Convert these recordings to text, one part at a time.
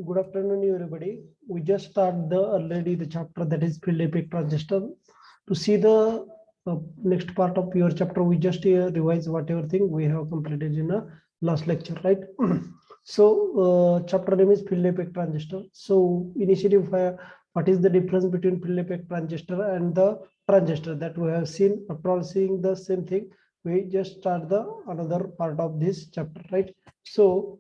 Good afternoon, everybody. We just start already the chapter that is field effect transistor. To see the next part of your chapter, we just revise whatever thing we have completed in a last lecture, right? So chapter name is field effect transistor. So initially, what is the difference between field effect transistor and the transistor that we have seen? After all seeing the same thing, we just start the another part of this chapter, right? So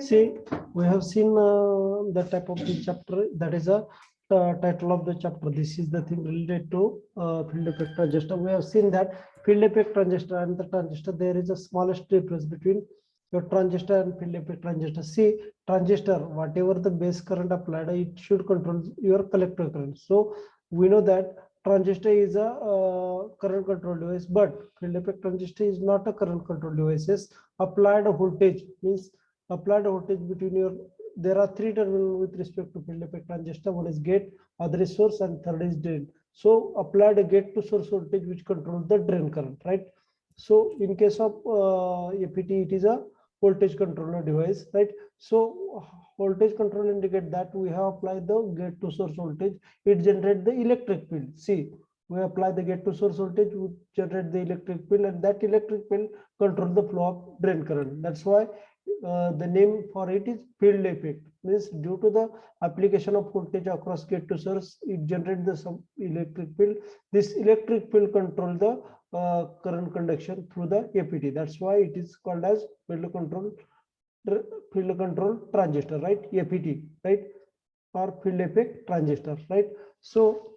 see, we have seen the type of the chapter that is a title of the chapter. This is the thing related to field effect transistor. We have seen that field effect transistor and the transistor, there is a smallest difference between your transistor and field effect transistor. See, transistor, whatever the base current applied, it should control your collector current. So we know that transistor is a current control device, but field effect transistor is not a current control device. Yes, applied voltage means applied voltage between your, there are three terminals with respect to field effect transistor. One is gate, other is source, and third is drain. So applied a gate to source voltage which controls the drain current, right? So in case of FET, it is a voltage controller device, right? So voltage control indicate that we have applied the gate to source voltage, it generates the electric field. See, we apply the gate to source voltage, we generate the electric field, and that electric field control the flow of drain current. That's why the name for it is field effect. Means due to the application of voltage across gate to source, it generates the some electric field. This electric field control the current conduction through the FET. That's why it is called as field control transistor, right? FET, right? Or field effect transistor, right? So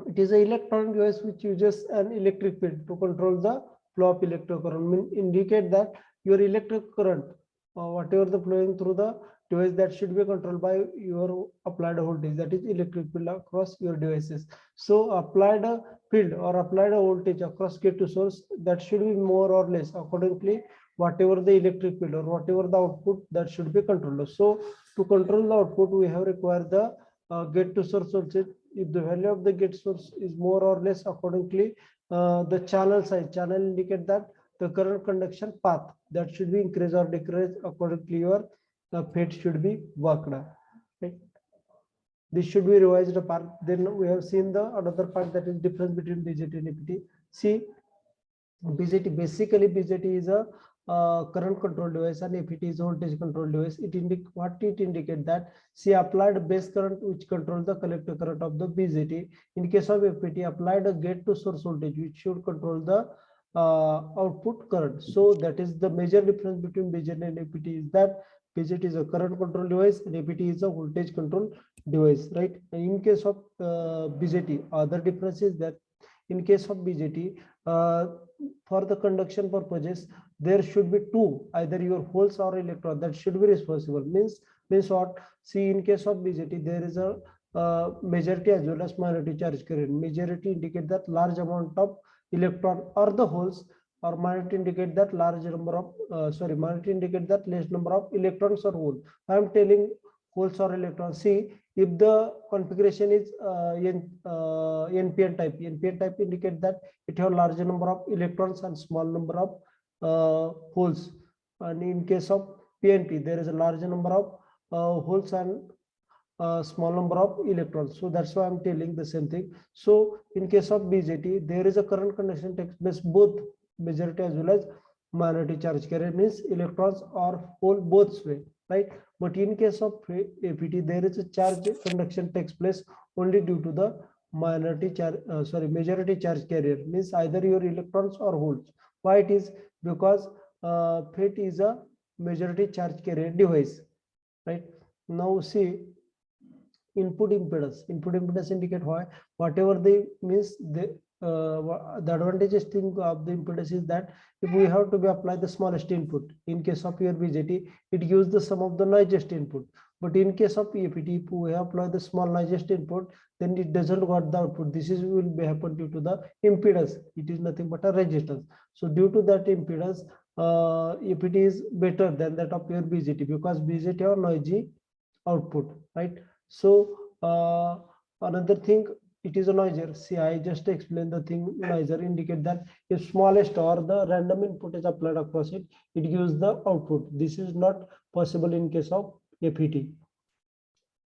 it is an electronic device which uses an electric field to control the flow of electric current. Mean indicate that your electric current, whatever the flowing through the device, that should be controlled by your applied voltage, that is electric field across your devices. So applied field or applied voltage across gate to source, that should be more or less accordingly whatever the electric field or whatever the output, that should be controlled. So to control the output, we have required the gate to source voltage. If the value of the gate source is more or less accordingly, the channel size, channel indicate that the current conduction path, that should be increase or decrease accordingly your FET should be worked, right? This should be revised apart. Then we have seen the another part, that is difference between BJT and FET. See, BJT, basically BJT is a current control device and FET is a voltage control device. It indicate that, see, applied base current which controls the collector current of the BJT. In case of FET, applied a gate to source voltage which should control the output current. So that is the major difference between BJT and FET, is that BJT is a current control device and FET is a voltage control device, right? In case of BJT, other difference is that in case of BJT, for the conduction purposes, there should be two, either your holes or electron, that should be responsible. Means what? See, in case of BJT, there is a majority as well as minority charge carried. Majority indicate that large amount of electron or the holes, or minority indicate that large number of minority indicate that less number of electrons or holes. I am telling holes or electrons. See, If the configuration is NPN type indicate that it have larger number of electrons and small number of holes. And in case of PNP, there is a larger number of holes and small number of electrons. So that's why I'm telling the same thing. So in case of BJT, there is a current conduction takes place both majority as well as minority charge carrier, means electrons or hole both way, right? But in case of APT, there is a charge conduction takes place only due to the minority charge, majority charge carrier, means either your electrons or holes. Why it is? Because FET is a majority charge carrier device, right? Now see, input impedance indicate why whatever they means the advantageous thing of the impedance is that if we have to be apply the smallest input, in case of your BJT, it gives the sum of the noisiest input. But in case of APT, if we apply the small noisiest input, then it doesn't got the output. This is will be happen due to the impedance. It is nothing but a resistance. So due to that impedance, APT is better than that of your BJT, because BJT have noisy output, right? So another thing, it is a noiser. See, I just explained the thing. Noiser indicate that if smallest or the random input is applied across it, it gives the output. This is not possible in case of APT.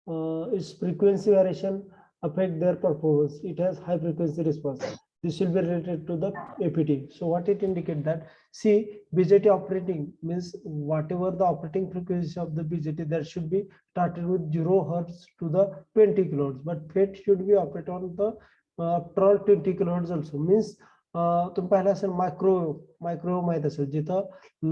Its frequency variation affect their performance. It has high frequency response. This will be related to the APT. So what it indicate that, see, BJT operating means whatever the operating frequency of the BJT, that should be started with 0 hertz to the 20 kilohertz, but FET should be operate on the 20 kilohertz also. Means तुम्ही पाहिलं असेल microwave माहित असेल, जिथं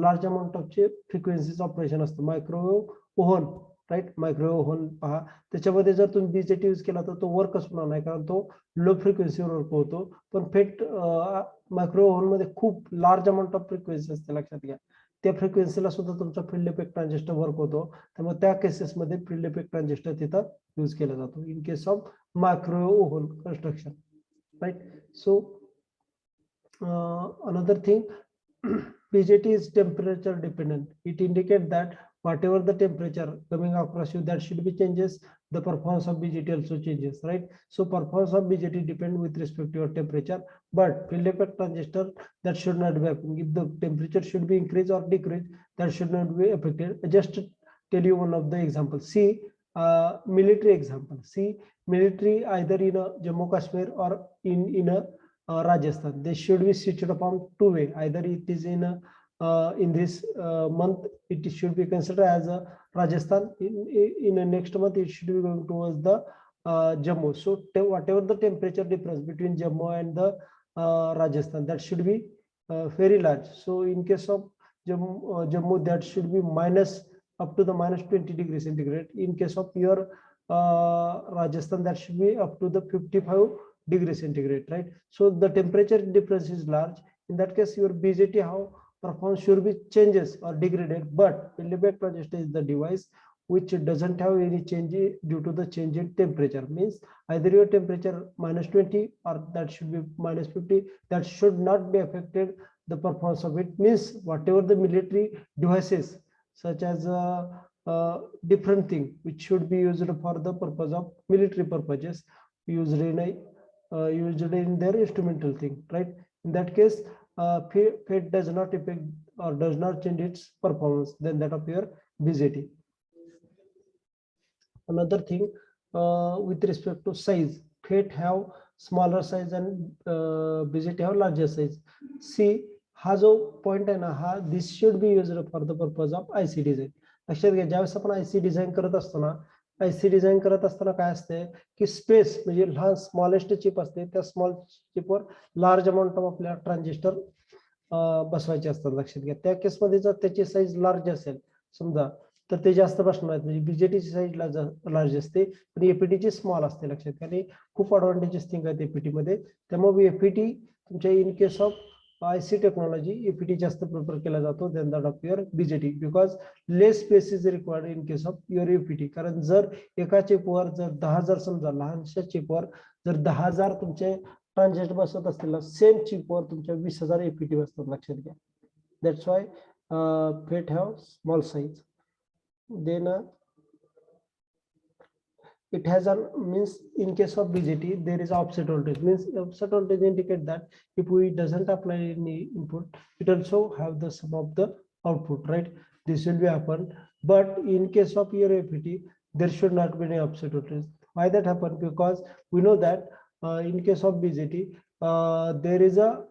large amount of चे frequencies operation असतं. Microwave oven, right, microwave oven पहा, त्याच्यामध्ये जर तुम्ही बीजेटी यूज केला तर तो वर्कच होणार नाही, कारण तो लो फ्रिक्वेन्सीवर वर्क होतो. पण फेट मायक्रोवेव्ह ओव्हन मध्ये खूप लार्ज अमाउंट ऑफ फ्रिक्वेन्सी असते, लक्षात घ्या. त्या फ्रिक्वेन्सीला सुद्धा तुमचा फील्ड इफेक्ट ट्रान्झिस्टर वर्क होतो. त्यामुळे त्या केसेसमध्ये फील्ड इफेक्ट ट्रान्झिस्टर तिथं यूज केला जातो in case of microwave oven construction, right. So another thing, BJT is temperature dependent. It indicates that whatever the temperature coming across you, that should be changes, the performance of BJT also changes, right? So performance of BJT depend with respect to your temperature, but field effect transistor, that should not be happening. If the temperature should be increased or decreased, that should not be affected. Just to tell you one of the examples. See, military example. See, military either in a Jammu Kashmir or in a Rajasthan, they should be switched upon two way. Either it is in this month, it should be considered as a Rajasthan. In the next month, it should be going towards the Jammu. So whatever the temperature difference between Jammu and the Rajasthan, that should be very large. So in case of Jammu, that should be minus up to the minus 20 degrees centigrade. In case of your Rajasthan, that should be up to the 55 degrees centigrade, right? So the temperature difference is large. In that case, your BJT how performance should be changes or degraded, but field effect transistor is the device which doesn't have any change due to the change in temperature. Means either your temperature minus 20 or that should be minus 50, that should not be affected the performance of it. Means whatever the military devices such as different thing which should be used for the purpose of military purposes, usually in their instrumental thing, right? In that case, FET does not affect or does not change its performance than that of your BJT. Another thing, with respect to size, FET have smaller size and BJT have larger size. See, हा जो point आहे ना, हा this should be used for the purpose of आयसी design. लक्षात घ्या, ज्यावेळेस आपण आयसी डिझाईन करत असतो ना, आयसी डिझाईन करत असताना काय असते की स्पेस म्हणजे लहान स्मॉलेस्ट चिप असते, त्या स्मॉल चिपवर लार्ज अमाऊंट ऑफ आपल्या ट्रान्झिस्टर बसवायचे असतात. लक्षात घ्या, त्या केसमध्ये जर त्याची साईज लार्ज असेल समजा, तर ते जास्त बसणार आहेत. म्हणजे बीजेटीची साईज लार्ज असते पण एपीटीची स्मॉल असते. लक्षात घ्या, आणि खूप अडव्हान्टेजेस थिंग आहेत एपीटी मध्ये. त्यामुळे एपीटी तुमच्या इन case of IC technology, EPT जास्त प्रिफर केला जातो than that of your BJT, because less space is required in case of your EPT. कारण जर एका चिपवर जर 10,000 समजा लहानशा चिपवर जर 10,000 तुमचे ट्रान्झिस्टर बसत असतील, सेम चिपवर तुमच्या 20,000 EPT बसतात. लक्षात घ्या. That's why FET have small size. Then it has a means in case of BJT there is offset voltage, means offset voltage indicate that if we doesn't apply any input, it also have the sum of the output, right? This will be happen. But in case of your APT, there should not be any offset voltage. Why that happen? Because we know that in case of BJT there is a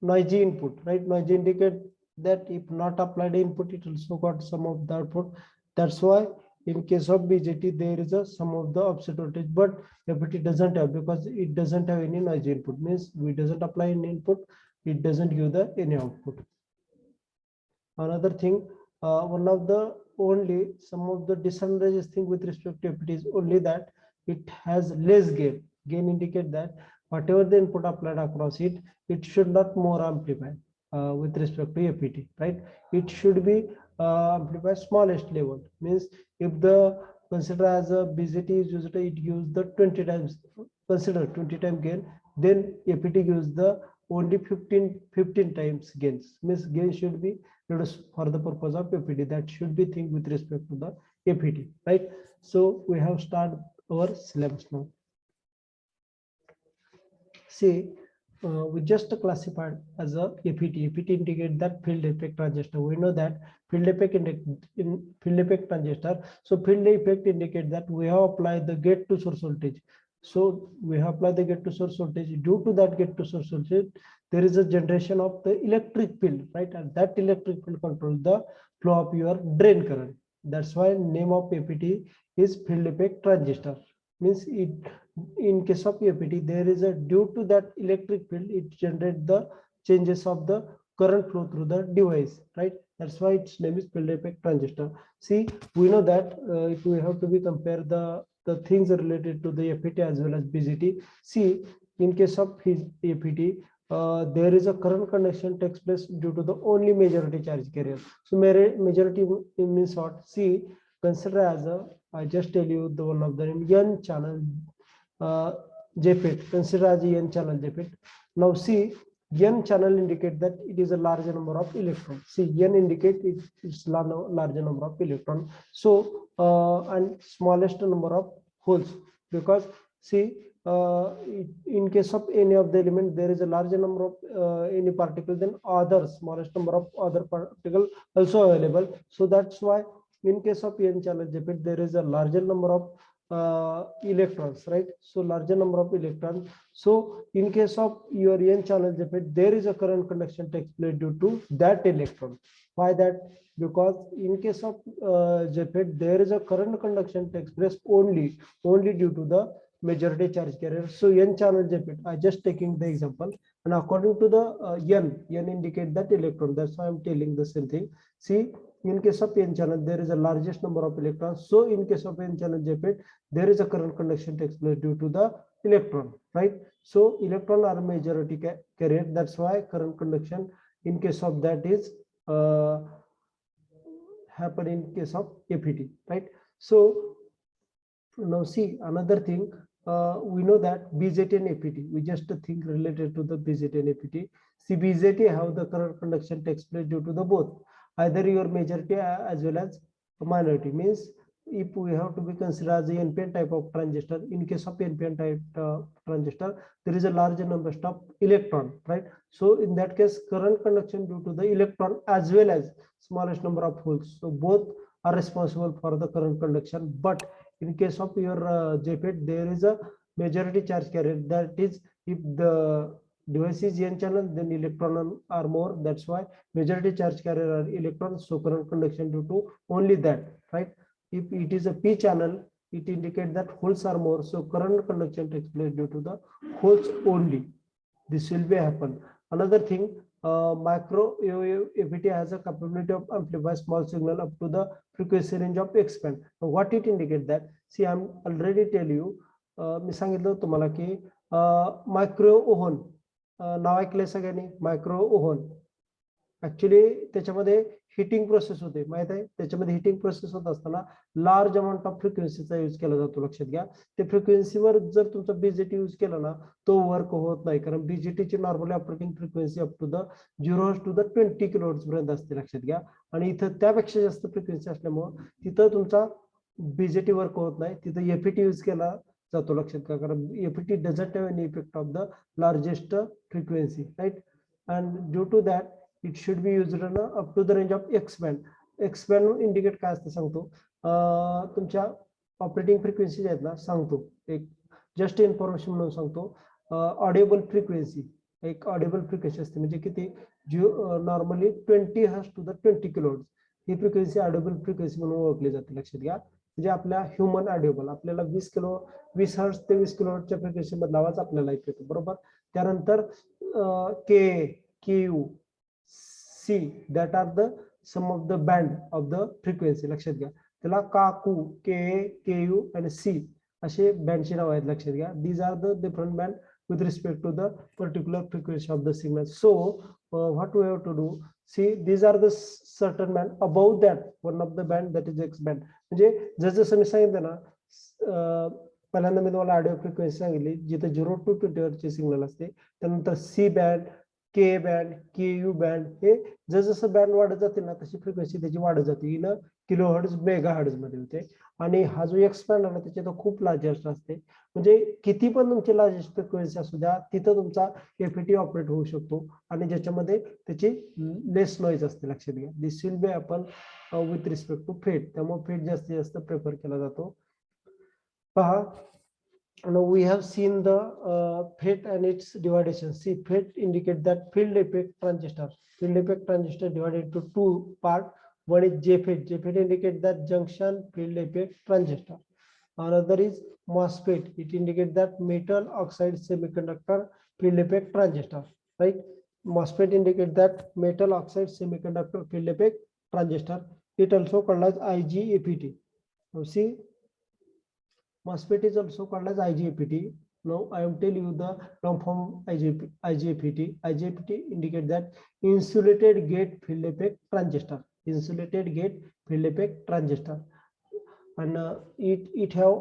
noisy input, right? Noisy indicate that if not applied input, it also got some of the output. That's why in case of BJT there is a some of the offset voltage, but APT doesn't have, because it doesn't have any noisy input, means we doesn't apply any input, it doesn't give the any output. Another thing, one of the only some of the disadvantages thing with respect to APT is only that it has less gain. Gain indicate that whatever the input applied across it, it should not more amplify with respect to APT, right? It should be amplified smallest level. Means if the consider as a BJT is used, it gives the 20 times, consider 20 times gain, then APT gives the only 15 times gains. Means gain should be reduced for the purpose of APT. That should be think with respect to the APT, right? So we have started our syllabus now. See, we just classified as a APT. APT indicate that field effect transistor. We know that field effect in field effect transistor. So field effect indicate that we have applied the gate to source voltage. So we have applied the gate to source voltage. Due to that gate to source voltage, there is a generation of the electric field, right? And that electric field controls the flow of your drain current. That's why name of APT is field effect transistor. Means it, in case of APT, there is a due to that electric field, it generates the changes of the current flow through the device, right? That's why its name is field effect transistor. See, we know that if we have to be compare the things related to the APT as well as BJT. See, in case of APT, there is a current conduction takes place due to the only majority charge carrier. So majority means what? See, consider as a, I just tell you the one of the N channel JFET, consider as a N channel JFET. Now see, N channel indicate that it is a larger number of electrons. See, N indicate it's larger number of electrons. So and smallest number of holes, because see, in case of any of the element, there is a larger number of any particle than other smallest number of other particle also available. So that's why in case of N channel JFET, there is a larger number of electrons, right? So larger number of electrons. So in case of your N channel JFET, there is a current conduction takes place due to that electron. Why that? Because in case of JFET, there is a current conduction takes place only due to the majority charge carrier. So N channel JFET, I just taking the example, and according to the N indicate that electron. That's why I'm telling the same thing. See, in case of N channel, there is a largest number of electrons. So in case of N channel JFET, there is a current conduction takes place due to the electron, right? So electron are majority carrier. That's why current conduction in case of that is happen in case of APT, right? So now see another thing. We know that BJT and APT. We just think related to the BJT and APT. See, BJT have the current conduction takes place due to the both, either your majority as well as minority. Means if we have to be considered as a NPN type of transistor, in case of NPN type transistor, there is a larger number of electron, right? So in that case, current conduction due to the electron as well as smallest number of holes. So both are responsible for the current conduction. But in case of your JFET, there is a majority charge carrier. That is, if the device is N channel, then electron are more. That's why majority charge carrier are electrons. So current conduction due to only that, right? If it is a P channel, it indicates that holes are more. So current conduction takes place due to the holes only. This will be happen. Another thing, micro APT has a capability of amplify small signal up to the frequency range of X band. Now, what it indicates that? See, I'm already tell you. मी सांगितलं तुम्हाला की micro ओहन नाव ऐकलंय सगळ्यांनी. Micro ओहन actually त्याच्यामध्ये hitting process होते, माहित आहे. त्याच्यामध्ये हिटिंग प्रोसेस होत असताना लार्ज अमाऊंट ऑफ फ्रिक्वेन्सीचा यूज केला जातो. लक्षात घ्या, ते फ्रिक्वेन्सीवर जर तुमचा बीजेटी यूज केला ना, तो वर्क होत नाही. कारण बीजेटीची normally operating frequency up to the 0 to the 20 kilohertz पर्यंत असते. लक्षात घ्या. आणि इथं त्यापेक्षा जास्त फ्रिक्वेन्सी असल्यामुळे तिथं तुमचा बीजेटी वर्क होत नाही, तिथं एफईटी यूज केला जातो. लक्षात घ्या, कारण FET doesn't have any effect of the largest frequency, right. And due to that it should be used up to the range of X band. X band indicate काय असतं सांगतो. तुमच्या ऑपरेटिंग फ्रिक्वेन्सी आहेत ना, सांगतो एक जस्ट इन्फॉर्मेशन म्हणून सांगतो. ऑडिएबल फ्रिक्वेन्सी, एक ऑडिएबल फ्रिक्वेन्सी असते म्हणजे किती, normally 20 hertz to the 20 kilohertz ही फ्रिक्वेन्सी ऑडिएबल फ्रिक्वेन्सी म्हणून ओळखली जाते. लक्षात घ्या, म्हणजे आपल्या ह्युमन ऑडिएबल आपल्याला 20 हर्ट्ज ते 20 किलोहर्ट्जच्या फ्रिक्वेन्सी मधला आवाज आपल्याला ऐकू येतो, बरोबर. त्यानंतर K, Q, C that are the sum of the band of the frequency. लक्षात घ्या, त्याला काकू, के, के यू आणि सी असे बँडची नाव आहेत. लक्षात घ्या, these are the different band with respect to the particular frequency of the signal. So what we have to do, see these are the certain band, above that one of the band that is X band. म्हणजे जसं मी सांगितलं ना, पहिल्यांदा मी तुम्हाला audio frequency सांगितली जिथे 0 to 20 हर्ट्जचे signal असते. त्यानंतर सी बँड, के बँड, के यू बँड, हे जसं बँड वाढत जाते ना तशी फ्रिक्वेन्सी त्याची वाढत जाते. In kilo hertz, mega hertz मध्ये होते. आणि हा जो एक्सपॅन्ड आहे ना त्याच्यात खूप लार्जेस्ट असते. म्हणजे किती पण तुमची लार्जेस्ट फ्रिक्वेन्सी असू द्या, तिथं तुमचा एफईटी ऑपरेट होऊ शकतो आणि ज्याच्यामध्ये त्याची लेस नॉईज असते. लक्षात घ्या, दिस विल बी आपण विथ रिस्पेक्ट टू फेट. त्यामुळे फेट जास्तीत जास्त प्रेफर केला जातो. पहा, now we have seen the FET and its dividation. See, FET indicate that field effect transistor. Field effect transistor divided into two part. One is JFET. JFET indicate that junction field effect transistor. Another is MOSFET. It indicates that metal oxide semiconductor field effect transistor. Right? MOSFET indicates that metal oxide semiconductor field effect transistor. It also called as IGFET. Now see, MOSFET is also called as IGFET. Now I am telling you the long form IGFET. IGFET indicate that insulated gate field effect transistor. Insulated gate field effect transistor. And it have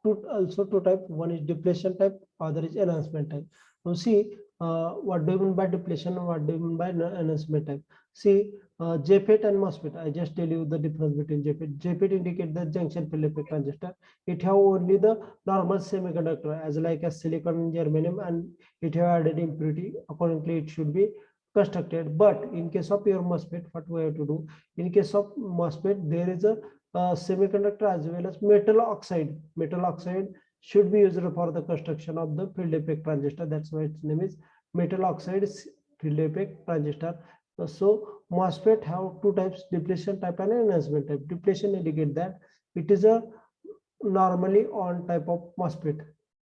two type. One is depletion type, other is enhancement type. Now see, what do you mean by depletion and what do you mean by enhancement type? See, JFET and MOSFET, I just tell you the difference between JFET. JFET indicate the junction field effect transistor. It have only the normal semiconductor as like as silicon and germanium, and it have added impurity. Accordingly, it should be constructed. But in case of your MOSFET, what we have to do? In case of MOSFET, there is a semiconductor as well as metal oxide. Metal oxide should be used for the construction of the field effect transistor. That's why its name is metal oxide field effect transistor. So MOSFET have two types, depletion type and enhancement type. Depletion indicate that it is a normally on type of MOSFET.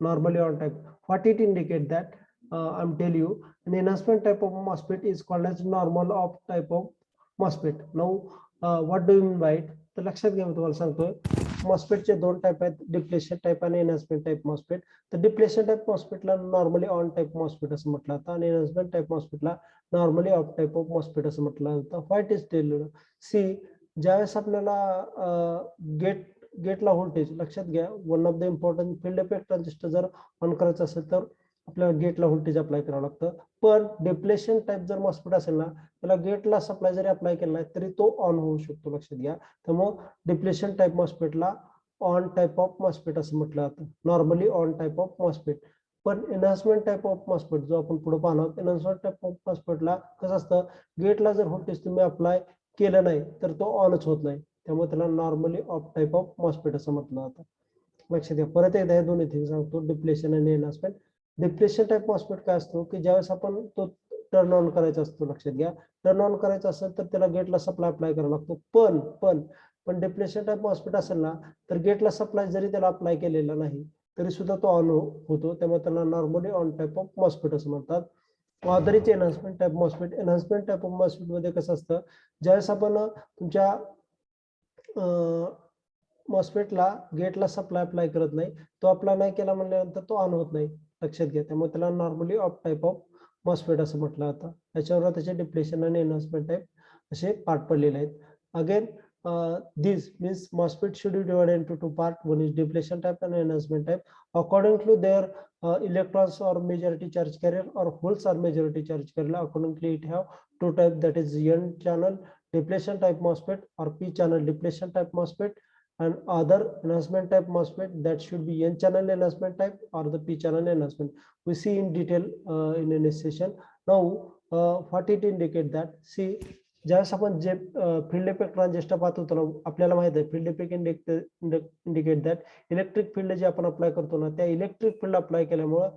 Normally on type. What it indicate that I'm telling you, an enhancement type of MOSFET is called as normal off type of MOSFET. Now what do you mean by it? तर लक्षात घ्या, मी तुम्हाला सांगतोय मॉस्फेटचे दोन type आहेत, depletion type आणि enhancement type MOSFET. तर depletion type मॉस्फेटला नॉर्मली ऑन टाइप मॉस्फेट असं म्हटलं जातं आणि एनहान्समेंट टाइप मॉस्फेटला normally off type of MOSFET असं म्हटलं जातं. व्हाईट इज टेल सी, ज्यावेळेस आपल्याला गेटला व्होल्टेज, लक्षात घ्या, one of the important field effect transistor जर ऑन करायचं असेल तर आपल्याला गेटला व्होल्टेज अप्लाय करावं लागतं. पण डिप्लेशन टाइप जर मॉस्फेट असेल ना, त्याला गेटला सप्लाय जरी अप्लाय केला नाही तरी तो ऑन होऊ शकतो. लक्षात घ्या, त्यामुळे डिप्लेशन टाइप मॉस्फेटला ऑन टाइप ऑफ मॉस्फेट असं म्हटलं जातं, normally on type of MOSFET. पण एनहान्समेंट टाइप ऑफ मॉस्फेट जो आपण पुढे पाहणार, एनहान्समेंट टाइप ऑफ मॉस्फेटला कसं असतं, गेटला जर व्होल्टेज तुम्ही अप्लाय केलं नाही तर तो ऑनच होत नाही, त्यामुळे त्याला normally off type of MOSFET असं म्हटलं जातं. लक्षात घ्या, परत एकदा हे दोन्ही थिंग सांगतो, डिप्लेशन आणि एनहान्समेंट. डिप्लेशन टाइप मॉस्फेट काय असतो की ज्यावेळेस आपण तो टर्न ऑन करायचा असतो, लक्षात घ्या, टर्न ऑन करायचा असेल तर त्याला गेटला सप्लाय अप्लाय करावा लागतो. पण डिप्लेशन टाइप मॉस्फेट असेल ना तर गेटला सप्लाय जरी त्याला अप्लाय केलेला नाही तरी सुद्धा तो ऑन होतो, त्यामुळे त्याला normally on type of MOSFET असं म्हणतात. ऑदरीच enhancement type MOSFET. Enhancement type of MOSFET मध्ये कसं असतं, ज्यावेळेस आपण तुमच्या मॉस्फेटला गेटला सप्लाय अप्लाय करत नाही, तो अप्लाय नाही केला म्हणल्यानंतर तो ऑन होत नाही. लक्षात घ्या, त्यामुळे त्याला normally off type of MOSFET असं म्हटलं जातं. त्याच्यावर त्याचे डिप्लेशन आणि एनहान्समेंट टाइप असे पार्ट पडलेले आहेत. Again this means MOSFET should be divided into two parts. One is depletion type and enhancement type. According to their electrons or majority charge carrier or holes are majority charge carrier. Accordingly, it have two type, that is N channel depletion type MOSFET or P channel depletion type MOSFET. and other enhancement type MOSFET that should be N channel enhancement type or the P channel enhancement. We see in detail in a next session. Now, what it indicate that, see, ज्यावेळेस आपण जे field effect transistor पाहतो तर आपल्याला माहित आहे field effect indicate that electric field जे आपण apply करतो ना त्या इलेक्ट्रिक फील्ड अप्लाय केल्यामुळं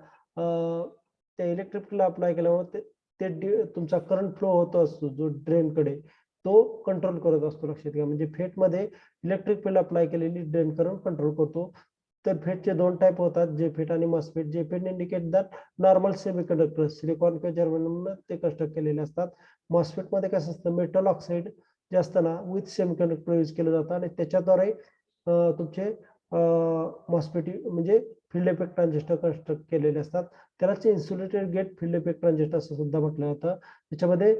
त्या इलेक्ट्रिक फील्ड अप्लाय केल्यामुळे ते तुमचा करंट फ्लो होत असतो जो ड्रेन कडे तो कंट्रोल करत असतो. लक्षात घ्या, म्हणजे फेट मध्ये इलेक्ट्रिक फील्ड अप्लाय केलेली ड्रेन करंट कंट्रोल करतो. तर फेटचे दोन टाइप होतात, जे फेट आणि MOSFET. JFET indicate that normal semiconductor silicon किंवा जर्मेनियम ते कन्स्ट्रक्ट केलेले असतात. मॉसफेट मध्ये कसं असतं, मेटल ऑक्साईड जे असतं ना विथ सेमीकंडक्टर यूज केलं जातं आणि त्याच्याद्वारे तुमचे मॉसफेट म्हणजे फील्ड इफेक्ट ट्रान्झिस्टर कन्स्ट्रक्ट केलेले असतात. त्यालाच insulated gate field effect transistor असं सुद्धा म्हटलं जातं. त्याच्यामध्ये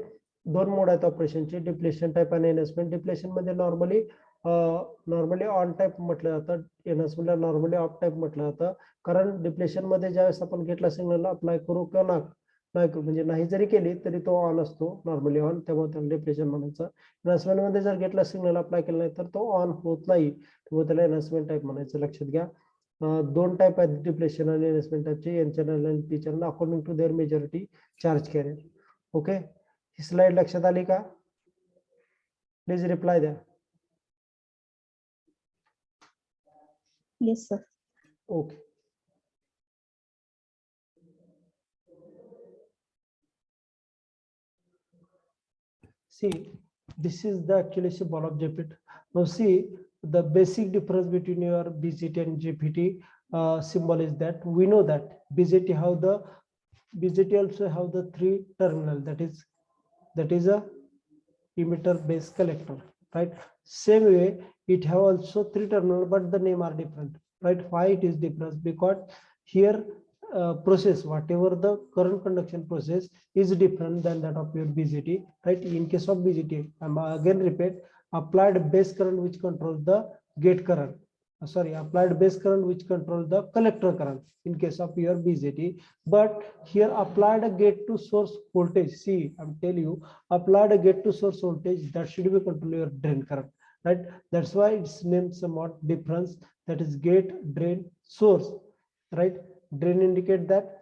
दोन मोड आहेत ऑपरेशनचे, डिप्लेशन टाइप आणि एनहान्समेंट. डिप्लेशन मध्ये नॉर्मली ऑन टाइप म्हटलं जातं, एनहान्समेंटला नॉर्मली ऑफ टाइप म्हटलं जातं. कारण डिप्लेशन मध्ये ज्यावेळेस आपण गेटला सिग्नल अप्लाय करू किंवा नाही करू, म्हणजे नाही जरी केली तरी तो ऑन असतो, नॉर्मली ऑन, त्यामुळे त्याला डिप्लेशन म्हणायचं. एनहान्समेंट मध्ये जर गेटला सिग्नल अप्लाय केला नाही तर तो ऑन होत नाही, त्यामुळे त्याला एनहान्समेंट टाइप म्हणायचं. लक्षात घ्या, दोन टाइप आहेत डिप्लेशन आणि एनहान्समेंट टाइपचे, एन चॅनल आणि P channel according to their majority charge carrier. Okay, ही स्लाइड लक्षात आली का? प्लीज रिप्लाय द्या. Yes, sir. Okay. See, this is the actually symbol of JPT. Now see, the basic difference between your BJT and JPT symbol is that we know that BJT also have the three terminal, that is a emitter base collector, right? Same way it have also three terminal, but the name are different, right? Why it is different? Because here process, whatever the current conduction process is different than that of your BJT, right? In case of BJT, I'm again repeat, applied base current which controls the gate current, applied base current which controls the collector current in case of your BJT. But here applied a gate to source voltage. See, I'm telling you, applied a gate to source voltage that should be control your drain current, right? That's why it's named somewhat difference, that is gate, drain, source, right? Drain indicate that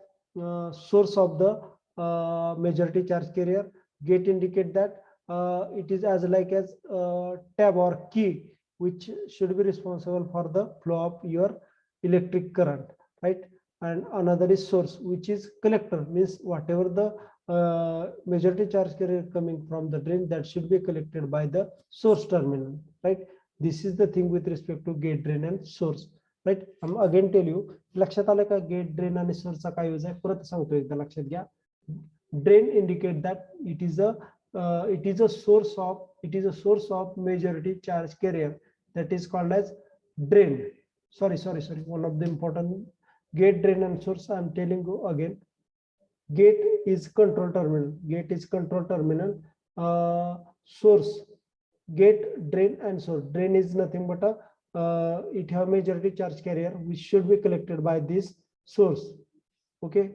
source of the majority charge carrier. Gate indicate that it is as like as tab or key which should be responsible for the flow of your electric current, right? And another is source, which is collector, means whatever the majority charge carrier coming from the drain, that should be collected by the source terminal, right? This is the thing with respect to gate, drain and source, right? I'm again tell you, लक्षात आलं का gate, drain आणि सोर्सचा काय use आहे? परत सांगतो एकदा, लक्षात घ्या. Drain indicate that it is a source of majority charge carrier, that is called as drain. Sorry, one of the important gate, drain and source, I'm telling you again. Gate is control terminal, source, gate, drain and source. Drain is nothing but it have majority charge carrier which should be collected by this source. Okay,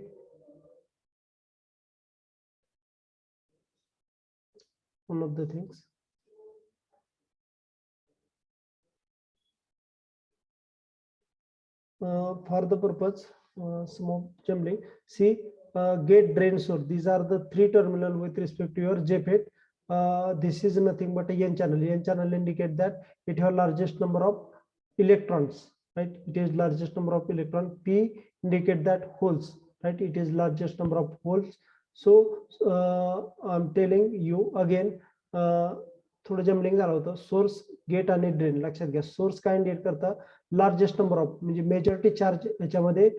one of the things. For the purpose, some of jumbling, see, gate, drain, source, these are the three terminal with respect to your JFET. This is nothing but a N channel. N channel indicate that it have largest number of electrons, right? It is largest number of electron. P indicate that holes, right? It is largest number of holes. So I'm telling you again, थोडं jumbling झालं होतं. Source, gate आणि drain लक्षात घ्या. Source काय indicate करतं? Largest number of, म्हणजे majority charge, याच्यामध्ये